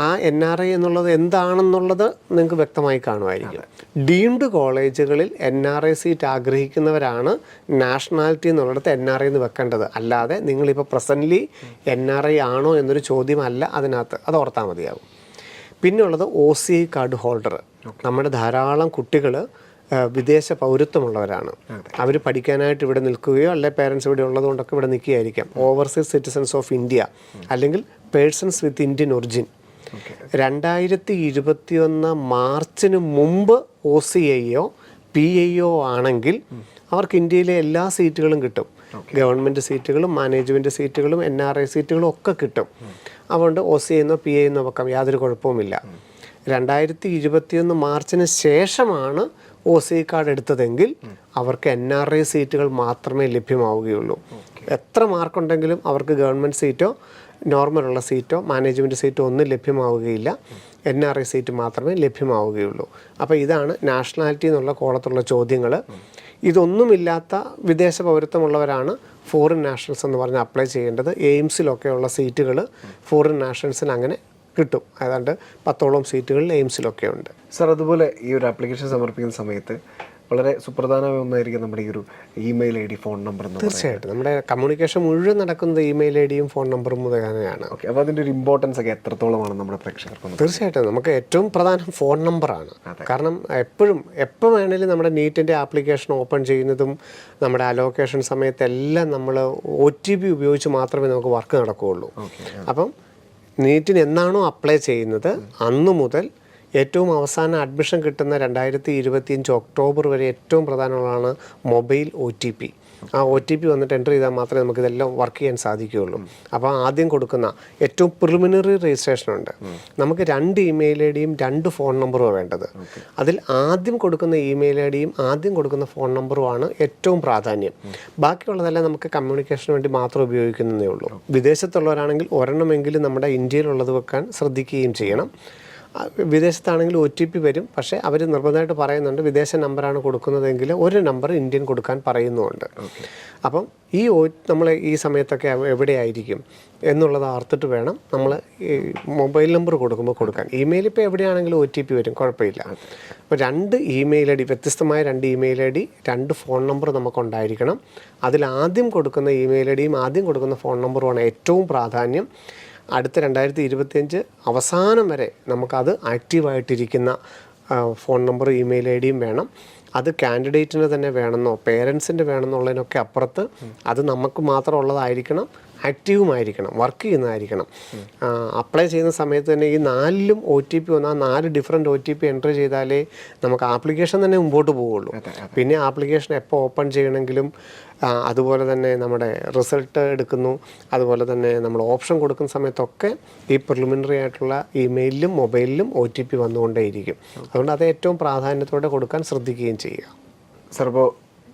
ആ NRI എന്നുള്ളത് എന്താണെന്നുള്ളത് നിങ്ങൾക്ക് വ്യക്തമായി കാണുമായിരിക്കും. ഡീംഡ് കോളേജുകളിൽ NRI സീറ്റ് ആഗ്രഹിക്കുന്നവരാണ് നാഷണാലിറ്റി എന്നുള്ളിടത്ത് NRI എന്ന് വെക്കേണ്ടത്. അല്ലാതെ നിങ്ങളിപ്പോൾ പ്രസൻ്റ്ലി NRI ആണോ എന്നൊരു ചോദ്യമല്ല അതിനകത്ത്, അത് ഓർത്താൽ മതിയാകും. പിന്നെ ഉള്ളത് OCI കാർഡ് ഹോൾഡർ. നമ്മുടെ ധാരാളം കുട്ടികൾ വിദേശ പൗരത്വമുള്ളവരാണ്. അവർ പഠിക്കാനായിട്ട് ഇവിടെ നിൽക്കുകയോ അല്ലെ പേരൻസ് ഇവിടെ ഉള്ളതുകൊണ്ടൊക്കെ ഇവിടെ നിൽക്കുകയായിരിക്കാം. ഓവർസീസ് സിറ്റിസൺസ് ഓഫ് ഇന്ത്യ അല്ലെങ്കിൽ പേഴ്സൺസ് വിത്ത് ഇന്ത്യൻ ഒറിജിൻ. 2021 മാർച്ചിന് മുമ്പ് OCIയോ PIO ആണെങ്കിൽ അവർക്ക് ഇന്ത്യയിലെ എല്ലാ സീറ്റുകളും കിട്ടും. ഗവൺമെൻറ് സീറ്റുകളും മാനേജ്മെൻറ്റ് സീറ്റുകളും NRI സീറ്റുകളും ഒക്കെ കിട്ടും. അതുകൊണ്ട് OCI എന്നോ PI എന്നോ വെക്കാം, യാതൊരു കുഴപ്പവുമില്ല. 2021 മാർച്ചിന് ശേഷമാണ് OCI കാർഡ് എടുത്തതെങ്കിൽ അവർക്ക് NRI സീറ്റുകൾ മാത്രമേ ലഭ്യമാവുകയുള്ളൂ. എത്ര മാർക്കുണ്ടെങ്കിലും അവർക്ക് ഗവൺമെൻറ് സീറ്റോ നോർമലുള്ള സീറ്റോ മാനേജ്മെൻറ്റ് സീറ്റോ ഒന്നും ലഭ്യമാവുകയില്ല, NRI സീറ്റ് മാത്രമേ ലഭ്യമാവുകയുള്ളൂ. അപ്പോൾ ഇതാണ് നാഷണാലിറ്റി എന്നുള്ള കോളത്തുള്ള ചോദ്യങ്ങൾ. ഇതൊന്നുമില്ലാത്ത വിദേശ പൗരത്വമുള്ളവരാണ് ഫോറിൻ നാഷണൽസ് എന്ന് പറഞ്ഞ് അപ്ലൈ ചെയ്യേണ്ടത്. എയിംസിലൊക്കെയുള്ള സീറ്റുകൾ ഫോറിൻ നാഷണൽസിന് അങ്ങനെ കിട്ടും. ഏതാണ്ട് 10ഓളം സീറ്റുകളിൽ എയിംസിലൊക്കെ ഉണ്ട്. സർ, അതുപോലെ ഈ ഒരു ആപ്ലിക്കേഷൻ സമർപ്പിക്കുന്ന സമയത്ത് വളരെ സുപ്രധാനമായ ഒന്നായിരിക്കും നമ്മുടെ ഈ ഒരു ഇമെയിൽ ID, ഫോൺ നമ്പർ. തീർച്ചയായിട്ടും നമ്മുടെ കമ്മ്യൂണിക്കേഷൻ മുഴുവൻ നടക്കുന്നത് ഇമെയിൽ IDയും ഫോൺ നമ്പറും മുതലാണ്. ഓക്കെ, അപ്പോൾ അതിൻ്റെ ഒരു ഇമ്പോർട്ടൻസ് ഒക്കെ എത്രത്തോളമാണ് നമ്മുടെ പ്രേക്ഷകർക്ക്? തീർച്ചയായിട്ടും നമുക്ക് ഏറ്റവും പ്രധാനം ഫോൺ നമ്പറാണ്. കാരണം എപ്പോൾ വേണേലും നമ്മുടെ നീറ്റിൻ്റെ ആപ്ലിക്കേഷൻ ഓപ്പൺ ചെയ്യുന്നതും നമ്മുടെ അലോക്കേഷൻ സമയത്തെല്ലാം നമ്മൾ OTP ഉപയോഗിച്ച് മാത്രമേ നമുക്ക് വർക്ക് നടക്കുകയുള്ളൂ. അപ്പം നീറ്റിന് എന്നാണോ അപ്ലൈ ചെയ്യുന്നത് അന്നു മുതൽ ഏറ്റവും അവസാനം അഡ്മിഷൻ കിട്ടുന്ന 2025 ഒക്ടോബർ വരെ ഏറ്റവും പ്രധാനമുള്ളതാണ് മൊബൈൽ OTP. ആ OTP വന്നിട്ട് എൻ്റർ ചെയ്താൽ മാത്രമേ നമുക്കിതെല്ലാം വർക്ക് ചെയ്യാൻ സാധിക്കുകയുള്ളൂ. അപ്പോൾ ആദ്യം കൊടുക്കുന്ന ഏറ്റവും പ്രിലിമിനറി രജിസ്ട്രേഷൻ ഉണ്ട്. നമുക്ക് 2 ഇമെയിൽ IDയും 2 ഫോൺ നമ്പറുമാണ് വേണ്ടത്. അതിൽ ആദ്യം കൊടുക്കുന്ന ഇമെയിൽ IDയും ആദ്യം കൊടുക്കുന്ന ഫോൺ നമ്പറുമാണ് ഏറ്റവും പ്രാധാന്യം. ബാക്കിയുള്ളതെല്ലാം നമുക്ക് കമ്മ്യൂണിക്കേഷന് വേണ്ടി മാത്രം ഉപയോഗിക്കുന്നതേ ഉള്ളൂ. വിദേശത്തുള്ളവരാണെങ്കിൽ ഒരെണ്ണമെങ്കിലും നമ്മുടെ ഇന്ത്യയിലുള്ളത് വെക്കാൻ ശ്രദ്ധിക്കുകയും ചെയ്യണം. വിദേശത്താണെങ്കിൽ OTP വരും, പക്ഷേ അവർ നിർബന്ധമായിട്ട് പറയുന്നുണ്ട് വിദേശ നമ്പറാണ് കൊടുക്കുന്നതെങ്കിൽ ഒരു നമ്പർ ഇന്ത്യൻ കൊടുക്കാൻ പറയുന്നുമുണ്ട്. അപ്പം നമ്മൾ ഈ സമയത്തൊക്കെ എവിടെയായിരിക്കും എന്നുള്ളത് ഓർത്തിട്ട് വേണം നമ്മൾ ഈ മൊബൈൽ നമ്പർ കൊടുക്കാൻ. ഇമെയിൽ ഇപ്പോൾ എവിടെയാണെങ്കിലും OTP വരും, കുഴപ്പമില്ല. അപ്പോൾ 2 ഇമെയിൽ ID, വ്യത്യസ്തമായ 2 ഇമെയിൽ ID, 2 ഫോൺ നമ്പർ നമുക്കുണ്ടായിരിക്കണം. അതിൽ ആദ്യം കൊടുക്കുന്ന ഇമെയിൽ IDയും ആദ്യം കൊടുക്കുന്ന ഫോൺ നമ്പറുമാണ് ഏറ്റവും പ്രാധാന്യം. അടുത്ത 2025 അവസാനം വരെ നമുക്കത് ആക്റ്റീവായിട്ടിരിക്കുന്ന ഫോൺ നമ്പർ ഇമെയിൽ IDയും വേണം. അത് കാൻഡിഡേറ്റിന് തന്നെ വേണമെന്നോ പേരൻസിൻ്റെ വേണമെന്നുള്ളതിനൊക്കെ അപ്പുറത്ത് അത് നമുക്ക് മാത്രം ഉള്ളതായിരിക്കണം, ആക്റ്റീവുമായിരിക്കണം, വർക്ക് ചെയ്യുന്നതായിരിക്കണം. അപ്ലൈ ചെയ്യുന്ന സമയത്ത് തന്നെ ഈ 4ലും OTP വന്നാൽ 4 ഡിഫറെൻറ്റ് OTP എൻ്റർ ചെയ്താലേ നമുക്ക് ആപ്ലിക്കേഷൻ തന്നെ മുമ്പോട്ട് പോവുള്ളൂ. പിന്നെ ആപ്ലിക്കേഷൻ എപ്പോൾ ഓപ്പൺ ചെയ്യണമെങ്കിലും അതുപോലെ തന്നെ നമ്മുടെ റിസൾട്ട് എടുക്കുന്നു, അതുപോലെ തന്നെ നമ്മൾ ഓപ്ഷൻ കൊടുക്കുന്ന സമയത്തൊക്കെ ഈ പ്രിലിമിനറി ആയിട്ടുള്ള ഇമെയിലിലും മൊബൈലിലും OTP വന്നുകൊണ്ടേയിരിക്കും. അതുകൊണ്ട് അത് ഏറ്റവും പ്രാധാന്യത്തോടെ കൊടുക്കാൻ ശ്രദ്ധിക്കുകയും ചെയ്യുക. സർ, ഇപ്പോൾ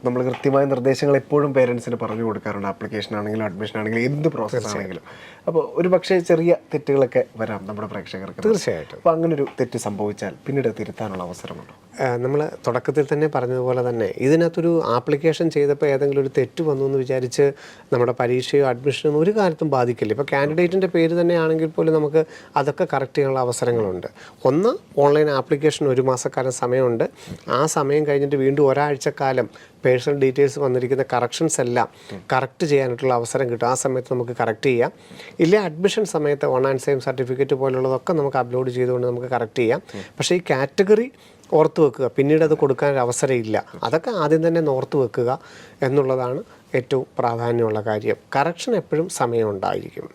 നമ്മൾ കൃത്യമായ നിർദ്ദേശങ്ങൾ എപ്പോഴും പേരൻസിന് പറഞ്ഞു കൊടുക്കാറുണ്ട്. ആപ്ലിക്കേഷൻ ആണെങ്കിലും അഡ്മിഷൻ ആണെങ്കിലും എന്ത് പ്രോസസ്സ് ആണെങ്കിലും. അപ്പോൾ ഒരു പക്ഷേ ചെറിയ തെറ്റുകളൊക്കെ വരാം നമ്മുടെ പ്രേക്ഷകർക്ക്. തീർച്ചയായിട്ടും. അപ്പോൾ അങ്ങനെ ഒരു തെറ്റ് സംഭവിച്ചാൽ പിന്നീട് തിരുത്താനുള്ള അവസരമുണ്ടോ? നമ്മൾ തുടക്കത്തിൽ തന്നെ പറഞ്ഞതുപോലെ തന്നെ ഇതിനകത്തൊരു ആപ്ലിക്കേഷൻ ചെയ്തപ്പോൾ ഏതെങ്കിലും ഒരു തെറ്റ് വന്നു എന്ന് വിചാരിച്ച് നമ്മുടെ പരീക്ഷയോ അഡ്മിഷനോ ഒരു കാലത്തും ബാധിക്കില്ല. ഇപ്പോൾ കാൻഡിഡേറ്റിൻ്റെ പേര് തന്നെ ആണെങ്കിൽ പോലും നമുക്ക് അതൊക്കെ കറക്റ്റ് ചെയ്യാനുള്ള അവസരങ്ങളുണ്ട്. ഒന്ന്, ഓൺലൈൻ ആപ്ലിക്കേഷൻ 1 മാസക്കാലം സമയമുണ്ട്. ആ സമയം കഴിഞ്ഞിട്ട് വീണ്ടും ഒരാഴ്ചക്കാലം പേഴ്സണൽ ഡീറ്റെയിൽസ് വന്നിരിക്കുന്ന കറക്ഷൻസ് എല്ലാം കറക്റ്റ് ചെയ്യാനായിട്ടുള്ള അവസരം കിട്ടും. ആ സമയത്ത് നമുക്ക് കറക്റ്റ് ചെയ്യാം. ഇല്ല അഡ്മിഷൻ സമയത്ത് 1 and same സർട്ടിഫിക്കറ്റ് പോലുള്ളതൊക്കെ നമുക്ക് അപ്ലോഡ് ചെയ്തുകൊണ്ട് നമുക്ക് കറക്റ്റ് ചെയ്യാം. പക്ഷേ ഈ കാറ്റഗറി ഓർത്ത് വെക്കുക, പിന്നീട് അത് കൊടുക്കാൻ അവസരമില്ല. അതൊക്കെ ആദ്യം തന്നെ ഓർത്ത് വെക്കുക എന്നുള്ളതാണ് ഏറ്റവും പ്രാധാന്യമുള്ള കാര്യം. കറക്ഷൻ എപ്പോഴും സമയം ഉണ്ടായിരിക്കും.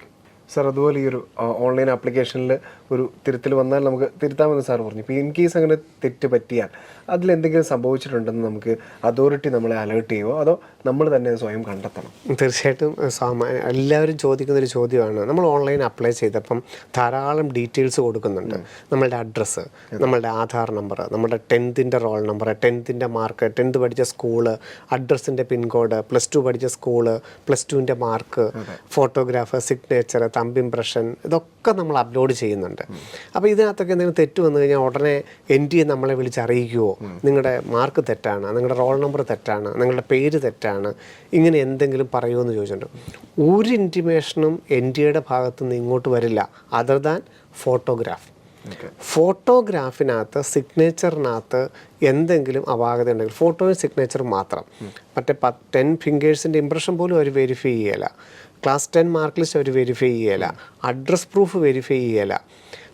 സർ, അതുപോലെ ഈ ഒരു ഓൺലൈൻ ആപ്ലിക്കേഷനിൽ ഒരു തിരുത്തൽ വന്നാൽ നമുക്ക് തിരുത്താമെന്ന് സാർ പറഞ്ഞു. ഇപ്പോൾ ഇൻ കേസ് അങ്ങനെ തെറ്റ് പറ്റിയാൽ അതിലെന്തെങ്കിലും സംഭവിച്ചിട്ടുണ്ടെന്ന് നമുക്ക് അതോറിറ്റി നമ്മളെ അലേർട്ട് ചെയ്യുമോ, അതോ നമ്മൾ തന്നെ അത് സ്വയം കണ്ടെത്തണം? തീർച്ചയായിട്ടും എല്ലാവരും ചോദിക്കുന്നൊരു ചോദ്യമാണ്. നമ്മൾ ഓൺലൈൻ അപ്ലൈ ചെയ്തപ്പം ധാരാളം ഡീറ്റെയിൽസ് കൊടുക്കുന്നുണ്ട്. നമ്മളുടെ അഡ്രസ്സ്, നമ്മളുടെ ആധാർ നമ്പർ, നമ്മുടെ 10th roll number, 10th mark, 10th പഠിച്ച സ്കൂള്, അഡ്രസ്സിൻ്റെ പിൻകോഡ്, +2 പഠിച്ച school, +2 mark, photograph, signature, thumb impression, ഇതൊക്കെ നമ്മൾ അപ്ലോഡ് ചെയ്യുന്നുണ്ട്. അപ്പോൾ ഇതിനകത്തൊക്കെ എന്തെങ്കിലും തെറ്റ് വന്നു കഴിഞ്ഞാൽ ഉടനെ NTA നമ്മളെ വിളിച്ച് അറിയിക്കുമോ, നിങ്ങളുടെ മാർക്ക് തെറ്റാണ്, നിങ്ങളുടെ റോൾ നമ്പർ തെറ്റാണ്, നിങ്ങളുടെ പേര് തെറ്റാണ്, ഇങ്ങനെ എന്തെങ്കിലും പറയുമോ എന്ന് ചോദിച്ചിട്ടുണ്ട്. ഒരു ഇൻറ്റിമേഷനും NTA ഭാഗത്തു നിന്ന് ഇങ്ങോട്ട് വരില്ല അതർ ദാൻ ഫോട്ടോഗ്രാഫ്. ഫോട്ടോഗ്രാഫിനകത്ത് സിഗ്നേച്ചറിനകത്ത് എന്തെങ്കിലും അപാകത ഉണ്ടെങ്കിൽ ഫോട്ടോയും സിഗ്നേച്ചറും മാത്രം, മറ്റേ 10 ഫിംഗേഴ്സിൻ്റെ ഇംപ്രഷൻ പോലും അവർ വെരിഫൈ ചെയ്യല, ക്ലാസ് 10 മാർക്ക് ലിസ്റ്റ് അവർ വെരിഫൈ ചെയ്യല, അഡ്രസ് പ്രൂഫ് വെരിഫൈ ചെയ്യല.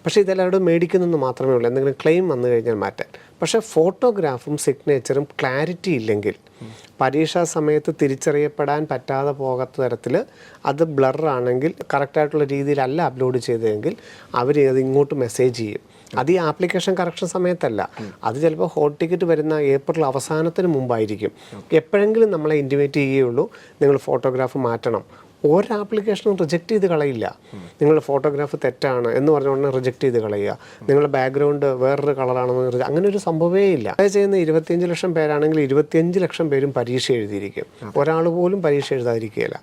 പക്ഷേ ഇതെല്ലാം അവിടെ മേടിക്കുന്നതെന്ന് മാത്രമേ ഉള്ളൂ, എന്തെങ്കിലും ക്ലെയിം വന്നു കഴിഞ്ഞാൽ മാറ്റാൻ. പക്ഷേ ഫോട്ടോഗ്രാഫും സിഗ്നേച്ചറും ക്ലാരിറ്റി ഇല്ലെങ്കിൽ, പരീക്ഷാ സമയത്ത് തിരിച്ചറിയപ്പെടാൻ പറ്റാതെ പോകാത്ത തരത്തിൽ അത് ബ്ലറാണെങ്കിൽ, കറക്റ്റായിട്ടുള്ള രീതിയിലല്ല അപ്ലോഡ് ചെയ്തതെങ്കിൽ അവർ അത് ഇങ്ങോട്ട് മെസ്സേജ് ചെയ്യും. അത് ഈ ആപ്ലിക്കേഷൻ കറക്ഷൻ സമയത്തല്ല, അത് ചിലപ്പോൾ ഹോൾ ടിക്കറ്റ് വരുന്ന ഏപ്രിൽ അവസാനത്തിന് മുമ്പായിരിക്കും. എപ്പോഴെങ്കിലും നമ്മളെ ഇൻറ്റിമേറ്റ് ചെയ്യുകയുള്ളൂ, നിങ്ങൾ ഫോട്ടോഗ്രാഫ് മാറ്റണം. ഒരു ആപ്ലിക്കേഷനും റിജക്റ്റ് ചെയ്ത് കളയില്ല. നിങ്ങളുടെ ഫോട്ടോഗ്രാഫ് തെറ്റാണ് എന്ന് പറഞ്ഞ ഉടനെ റിജക്റ്റ് ചെയ്ത് കളയുക, നിങ്ങളുടെ ബാക്ക്ഗ്രൗണ്ട് വേറൊരു കളറാണെന്ന്, അങ്ങനെ ഒരു സംഭവമേ ഇല്ല. അതായത് ചെയ്യുന്ന 25 ലക്ഷം പേരാണെങ്കിൽ 25 ലക്ഷം പേരും പരീക്ഷ എഴുതിയിരിക്കും, ഒരാൾ പോലും പരീക്ഷ എഴുതാതിരിക്കുകയില്ല.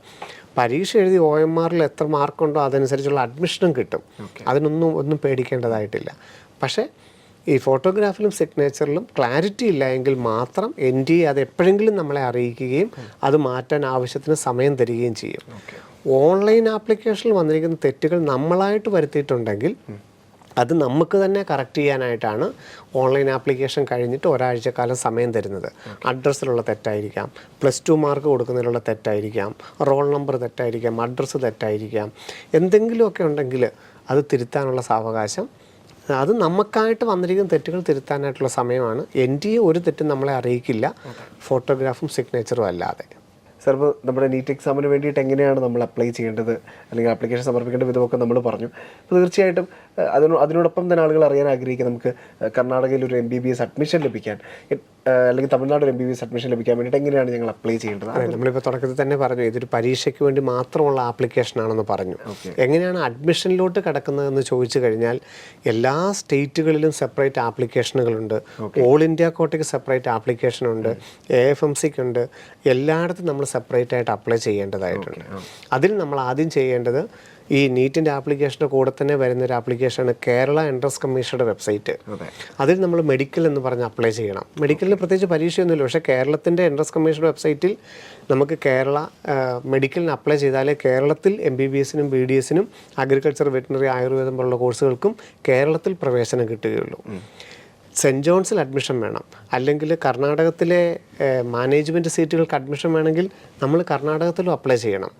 പരീക്ഷ എഴുതി OMR എത്ര മാർക്കുണ്ടോ അതനുസരിച്ചുള്ള അഡ്മിഷനും കിട്ടും, ഒന്നും പേടിക്കേണ്ടതായിട്ടില്ല. പക്ഷേ ഈ ഫോട്ടോഗ്രാഫിലും സിഗ്നേച്ചറിലും ക്ലാരിറ്റി ഇല്ല എങ്കിൽ മാത്രം NTA അത് എപ്പോഴെങ്കിലും നമ്മളെ അറിയിക്കുകയും അത് മാറ്റാൻ ആവശ്യത്തിന് സമയം തരികയും ചെയ്യും. ഓൺലൈൻ ആപ്ലിക്കേഷനിൽ വന്നിരിക്കുന്ന തെറ്റുകൾ നമ്മളായിട്ട് വരുത്തിയിട്ടുണ്ടെങ്കിൽ അത് നമുക്ക് തന്നെ കറക്റ്റ് ചെയ്യാനായിട്ടാണ് ഓൺലൈൻ ആപ്ലിക്കേഷൻ കഴിഞ്ഞിട്ട് ഒരാഴ്ചക്കാലം സമയം തരുന്നത്. അഡ്രസ്സിലുള്ള തെറ്റായിരിക്കാം, +2 മാർക്ക് കൊടുക്കുന്നതിലുള്ള തെറ്റായിരിക്കാം, റോൾ നമ്പർ തെറ്റായിരിക്കാം, അഡ്രസ്സ് തെറ്റായിരിക്കാം, എന്തെങ്കിലുമൊക്കെ ഉണ്ടെങ്കിൽ അത് തിരുത്താനുള്ള സാവകാശം, അത് നമുക്കായിട്ട് വന്നിരിക്കുന്ന തെറ്റുകൾ തിരുത്താനായിട്ടുള്ള സമയമാണ്. NTA ഒരു തെറ്റും നമ്മളെ അറിയിക്കില്ല, ഫോട്ടോഗ്രാഫും സിഗ്നേച്ചറും അല്ലാതെ. സാർ, ഇപ്പോൾ നമ്മുടെ നീറ്റ് എക്സാമിന് വേണ്ടിയിട്ട് എങ്ങനെയാണ് നമ്മൾ അപ്ലൈ ചെയ്യേണ്ടത്, അല്ലെങ്കിൽ ആപ്ലിക്കേഷൻ സമർപ്പിക്കേണ്ട വിധമൊക്കെ നമ്മൾ പറഞ്ഞു. അപ്പോൾ തീർച്ചയായിട്ടും അതിനോടൊപ്പം തന്നെ ആളുകൾ അറിയാൻ ആഗ്രഹിക്കുക, നമുക്ക് കർണാടകയിൽ ഒരു MBBS അഡ്മിഷൻ ലഭിക്കാൻ, അല്ലെങ്കിൽ തമിഴ്നാട് ഒരു MBBS അഡ്മിഷൻ ലഭിക്കാൻ വേണ്ടിയിട്ട് എങ്ങനെയാണ് ഞങ്ങൾ അപ്ലൈ ചെയ്യേണ്ടത്? നമ്മളിപ്പോൾ തുടക്കത്തിൽ തന്നെ പറഞ്ഞു, ഇതൊരു പരീക്ഷയ്ക്ക് വേണ്ടി മാത്രമുള്ള ആപ്ലിക്കേഷനാണെന്ന് പറഞ്ഞു. എങ്ങനെയാണ് അഡ്മിഷനിലോട്ട് കിടക്കുന്നതെന്ന് ചോദിച്ചു കഴിഞ്ഞാൽ, എല്ലാ സ്റ്റേറ്റുകളിലും സെപ്പറേറ്റ് ആപ്ലിക്കേഷനുകളുണ്ട്. ഓൾ ഇന്ത്യ കോട്ടയ്ക്ക് സെപ്പറേറ്റ് ആപ്ലിക്കേഷനുണ്ട്, AFMCക്കുണ്ട്. എല്ലായിടത്തും നമ്മൾ സെപ്പറേറ്റ് ആയിട്ട് അപ്ലൈ ചെയ്യേണ്ടതായിട്ടുണ്ട്. അതിൽ നമ്മൾ ആദ്യം ചെയ്യേണ്ടത്, ഈ നീറ്റിൻ്റെ ആപ്ലിക്കേഷൻ്റെ കൂടെ തന്നെ വരുന്നൊരു ആപ്ലിക്കേഷനാണ് കേരള എൻട്രൻസ് കമ്മീഷനുടെ വെബ്സൈറ്റ്. അതിൽ നമ്മൾ മെഡിക്കൽ എന്ന് പറഞ്ഞ് അപ്ലൈ ചെയ്യണം. മെഡിക്കലിന് പ്രത്യേകിച്ച് പരീക്ഷയൊന്നുമില്ല, പക്ഷേ കേരളത്തിൻ്റെ എൻട്രൻസ് കമ്മീഷൻ്റെ വെബ്സൈറ്റിൽ നമുക്ക് കേരള മെഡിക്കലിന് അപ്ലൈ ചെയ്താലേ കേരളത്തിൽ MBBSനും BDSനും അഗ്രികൾച്ചർ, വെറ്റിനറി, ആയുർവേദം പോലുള്ള കോഴ്സുകൾക്കും കേരളത്തിൽ പ്രവേശനം കിട്ടുകയുള്ളൂ. സെൻറ്റ് ജോൺസിൽ അഡ്മിഷൻ വേണം, അല്ലെങ്കിൽ കർണാടകത്തിലെ മാനേജ്മെൻറ്റ് സീറ്റുകൾക്ക് അഡ്മിഷൻ വേണമെങ്കിൽ നമ്മൾ കർണാടകത്തിലും അപ്ലൈ ചെയ്യണം.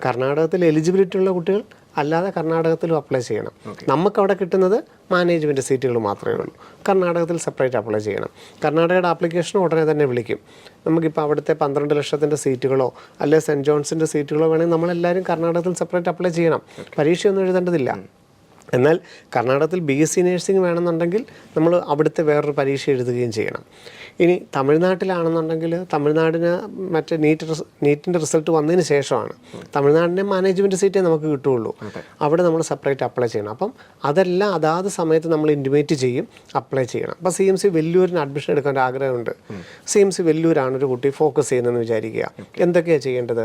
കർണാടകത്തിൽ എലിജിബിലിറ്റി ഉള്ള കുട്ടികൾ അല്ലാതെ കർണാടകത്തിലും അപ്ലൈ ചെയ്യണം. നമുക്കവിടെ കിട്ടുന്നത് മാനേജ്മെൻറ്റ് സീറ്റുകൾ മാത്രമേ ഉള്ളൂ. കർണാടകത്തിൽ സെപ്പറേറ്റ് അപ്ലൈ ചെയ്യണം. കർണാടകയുടെ ആപ്ലിക്കേഷൻ ഉടനെ തന്നെ വിളിക്കും. നമുക്കിപ്പോൾ അവിടുത്തെ 12 ലക്ഷത്തിൻ്റെ സീറ്റുകളോ അല്ലെങ്കിൽ സെൻറ്റ് ജോൺസിൻ്റെ സീറ്റുകളോ വേണമെങ്കിൽ നമ്മളെല്ലാവരും കർണാടകത്തിൽ സെപ്പറേറ്റ് അപ്ലൈ ചെയ്യണം. പരീക്ഷയൊന്നും എഴുതേണ്ടതില്ല. എന്നാൽ കർണാടകത്തിൽ BSc നഴ്സിംഗ് വേണമെന്നുണ്ടെങ്കിൽ നമ്മൾ അവിടുത്തെ വേറൊരു പരീക്ഷ എഴുതുകയും ചെയ്യണം. ഇനി തമിഴ്നാട്ടിലാണെന്നുണ്ടെങ്കിൽ തമിഴ്നാടിന് മറ്റേ നീറ്റിൻ്റെ റിസൾട്ട് വന്നതിന് ശേഷമാണ് തമിഴ്നാടിൻ്റെ മാനേജ്മെൻറ്റ് സീറ്റേ നമുക്ക് കിട്ടുകയുള്ളൂ. അവിടെ നമ്മൾ സെപ്പറേറ്റ് അപ്ലൈ ചെയ്യണം. അപ്പം അതെല്ലാം അതാത് സമയത്ത് നമ്മൾ ഇൻറ്റിമേറ്റ് ചെയ്യും, അപ്ലൈ ചെയ്യണം. അപ്പോൾ CMC വെല്ലൂരിന് അഡ്മിഷൻ എടുക്കാൻ ഒരു ആഗ്രഹമുണ്ട്. CMC വെല്ലൂരാണ് ഒരു കുട്ടി ഫോക്കസ് ചെയ്യുന്നതെന്ന് വിചാരിക്കുക. എന്തൊക്കെയാണ് ചെയ്യേണ്ടത്?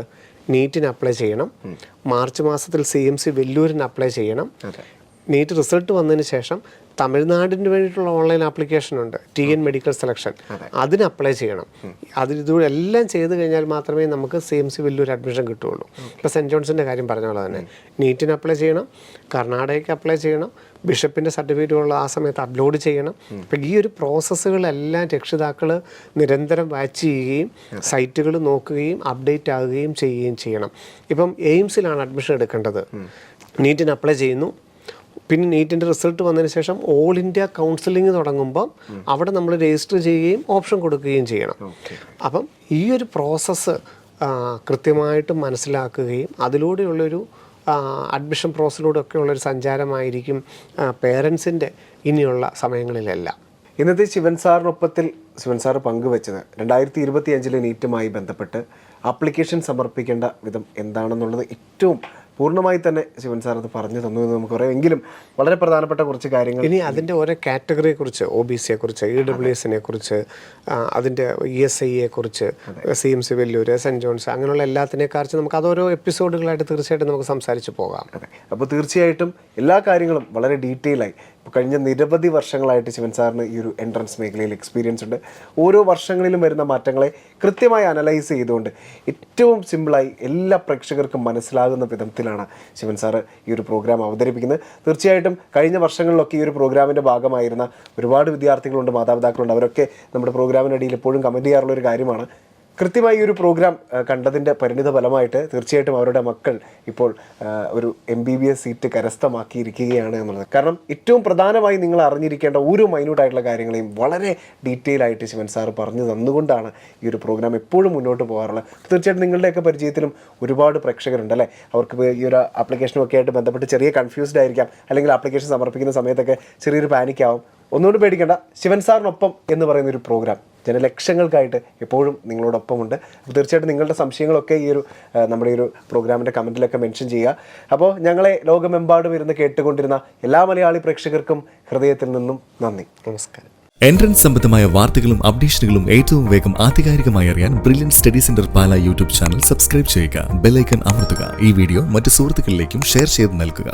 നീറ്റിന് അപ്ലൈ ചെയ്യണം, മാർച്ച് മാസത്തിൽ CMC വെല്ലൂരിന് അപ്ലൈ ചെയ്യണം. നീറ്റ് റിസൾട്ട് വന്നതിന് ശേഷം തമിഴ്നാടിന് വേണ്ടിയിട്ടുള്ള ഓൺലൈൻ ആപ്ലിക്കേഷനുണ്ട്, TN മെഡിക്കൽ സെലക്ഷൻ, അതിന് അപ്ലൈ ചെയ്യണം. ഇതുകൂടെ എല്ലാം ചെയ്ത് കഴിഞ്ഞാൽ മാത്രമേ നമുക്ക് CMC വലിയൊരു അഡ്മിഷൻ കിട്ടുകയുള്ളൂ. ഇപ്പോൾ സെൻറ്റ് ജോൺസിൻ്റെ കാര്യം പറഞ്ഞ പോലെ തന്നെ നീറ്റിന് അപ്ലൈ ചെയ്യണം, കർണാടകയ്ക്ക് അപ്ലൈ ചെയ്യണം, ബിഷപ്പിൻ്റെ സർട്ടിഫിക്കറ്റുകൾ ആ സമയത്ത് അപ്ലോഡ് ചെയ്യണം. അപ്പം ഈ ഒരു പ്രോസസ്സുകളെല്ലാം രക്ഷിതാക്കൾ നിരന്തരം വാച്ച് ചെയ്യുകയും സൈറ്റുകൾ നോക്കുകയും അപ്ഡേറ്റ് ആകുകയും ചെയ്യുകയും ചെയ്യണം. ഇപ്പം എയിംസിലാണ് അഡ്മിഷൻ എടുക്കേണ്ടത്, നീറ്റിന് അപ്ലൈ ചെയ്യുന്നു, പിന്നെ നീറ്റിൻ്റെ റിസൾട്ട് വന്നതിന് ശേഷം ഓൾ ഇന്ത്യ കൗൺസിലിംഗ് തുടങ്ങുമ്പം അവിടെ നമ്മൾ രജിസ്റ്റർ ചെയ്യുകയും ഓപ്ഷൻ കൊടുക്കുകയും ചെയ്യണം. അപ്പം ഈ ഒരു പ്രോസസ്സ് കൃത്യമായിട്ട് മനസ്സിലാക്കുകയും അതിലൂടെയുള്ളൊരു അഡ്മിഷൻ പ്രോസസ്സിലൂടെ ഒക്കെ ഉള്ളൊരു സഞ്ചാരമായിരിക്കും പേരൻസിൻ്റെ ഇനിയുള്ള സമയങ്ങളിലെല്ലാം. ഇന്നത്തെ ശിവൻ സാറിനൊപ്പത്തിൽ ശിവൻ സാർ പങ്കുവെച്ചത് 2025 നീറ്റുമായി ബന്ധപ്പെട്ട് ആപ്ലിക്കേഷൻ സമർപ്പിക്കേണ്ട വിധം എന്താണെന്നുള്ളത് ഏറ്റവും പൂർണ്ണമായി തന്നെ ശിവൻ സാർ അത് പറഞ്ഞു തന്നു എന്ന് നമുക്ക് പറയാം. എങ്കിലും വളരെ പ്രധാനപ്പെട്ട കുറച്ച് കാര്യങ്ങൾ ഇനി അതിൻ്റെ ഓരോ കാറ്റഗറിയെക്കുറിച്ച്, OBC-യെക്കുറിച്ച്, EWS-നെക്കുറിച്ച്, അതിൻ്റെ ESI-യെക്കുറിച്ച്, CMC വെല്ലൂർ, സെൻറ്റ് ജോൺസ്, അങ്ങനെയുള്ള എല്ലാത്തിനെക്കുറിച്ച് നമുക്ക് അതോരോ എപ്പിസോഡുകളായിട്ട് തീർച്ചയായിട്ടും നമുക്ക് സംസാരിച്ച് പോകാം. അതെ, അപ്പോൾ തീർച്ചയായിട്ടും എല്ലാ കാര്യങ്ങളും വളരെ ഡീറ്റെയിലായി ഇപ്പോൾ കഴിഞ്ഞ നിരവധി വർഷങ്ങളായിട്ട് ശിവൻ സാറിന് ഈ ഒരു എൻട്രൻസ് മേഖലയിൽ എക്സ്പീരിയൻസ് ഉണ്ട്. ഓരോ വർഷങ്ങളിലും വരുന്ന മാറ്റങ്ങളെ കൃത്യമായി അനലൈസ് ചെയ്തുകൊണ്ട് ഏറ്റവും സിമ്പിളായി എല്ലാ പ്രേക്ഷകർക്കും മനസ്സിലാകുന്ന വിധത്തിലാണ് ശിവൻ സാറ് ഈ ഒരു പ്രോഗ്രാം അവതരിപ്പിക്കുന്നത്. തീർച്ചയായിട്ടും കഴിഞ്ഞ വർഷങ്ങളിലൊക്കെ ഈ ഒരു പ്രോഗ്രാമിൻ്റെ ഭാഗമായിരുന്ന ഒരുപാട് വിദ്യാർത്ഥികളുണ്ട്, മാതാപിതാക്കളുണ്ട്. അവരൊക്കെ നമ്മുടെ പ്രോഗ്രാമിനിടയിൽ എപ്പോഴും കമൻറ്റ് ചെയ്യാറുള്ള ഒരു കാര്യമാണ്, കൃത്യമായി ഈ ഒരു പ്രോഗ്രാം കണ്ടതിൻ്റെ പരിണിത ഫലമായിട്ട് തീർച്ചയായിട്ടും അവരുടെ മക്കൾ ഇപ്പോൾ ഒരു MBBS സീറ്റ് കരസ്ഥമാക്കിയിരിക്കുകയാണ് എന്നുള്ളത്. കാരണം ഏറ്റവും പ്രധാനമായി നിങ്ങൾ അറിഞ്ഞിരിക്കേണ്ട ഓരോ മൈന്യൂട്ടായിട്ടുള്ള കാര്യങ്ങളെയും വളരെ ഡീറ്റെയിൽ ആയിട്ട് ശിവൻ സാറ് പറഞ്ഞു തന്നുകൊണ്ടാണ് ഈ ഒരു പ്രോഗ്രാം എപ്പോഴും മുന്നോട്ട് പോകാറുള്ളത്. തീർച്ചയായിട്ടും നിങ്ങളുടെയൊക്കെ പരിചയത്തിലും ഒരുപാട് പ്രേക്ഷകരുണ്ട് അല്ലേ, അവർക്ക് ഈ ഒരു ആപ്ലിക്കേഷനും ഒക്കെ ആയിട്ട് ബന്ധപ്പെട്ട് ചെറിയ കൺഫ്യൂസ്ഡ് ആയിരിക്കാം, അല്ലെങ്കിൽ ആപ്ലിക്കേഷൻ സമർപ്പിക്കുന്ന സമയത്തൊക്കെ ചെറിയൊരു പാനിക്കാവും. ഒന്നുകൊണ്ട് പേടിക്കേണ്ട, ശിവൻ സാറിനൊപ്പം എന്ന് പറയുന്ന ഒരു പ്രോഗ്രാം ജനലക്ഷങ്ങൾക്കായിട്ട് എപ്പോഴും നിങ്ങളോടൊപ്പമുണ്ട്. അപ്പോൾ തീർച്ചയായിട്ടും നിങ്ങളുടെ സംശയങ്ങളൊക്കെ ഈ ഒരു നമ്മുടെ ഈ ഒരു പ്രോഗ്രാമിൻ്റെ കമൻറ്റിലൊക്കെ മെൻഷൻ ചെയ്യുക. അപ്പോൾ ഞങ്ങളെ ലോകമെമ്പാടും ഇരുന്ന് കേട്ടുകൊണ്ടിരുന്ന എല്ലാ മലയാളി പ്രേക്ഷകർക്കും ഹൃദയത്തിൽ നിന്നും നന്ദി, നമസ്കാരം. എൻട്രൻസ് സംബന്ധമായ വാർത്തകളും അപ്ഡേഷനുകളും ഏറ്റവും വേഗം ആധികാരികമായി അറിയാൻ ബ്രില്യൻറ്റ് സ്റ്റഡി സെന്റർ പാല യൂട്യൂബ് ചാനൽ സബ്സ്ക്രൈബ് ചെയ്യുക, ബെൽ ഐക്കൺ അമർത്തുക. ഈ വീഡിയോ മറ്റ് സുഹൃത്തുക്കളിലേക്കും ഷെയർ ചെയ്ത് നൽകുക.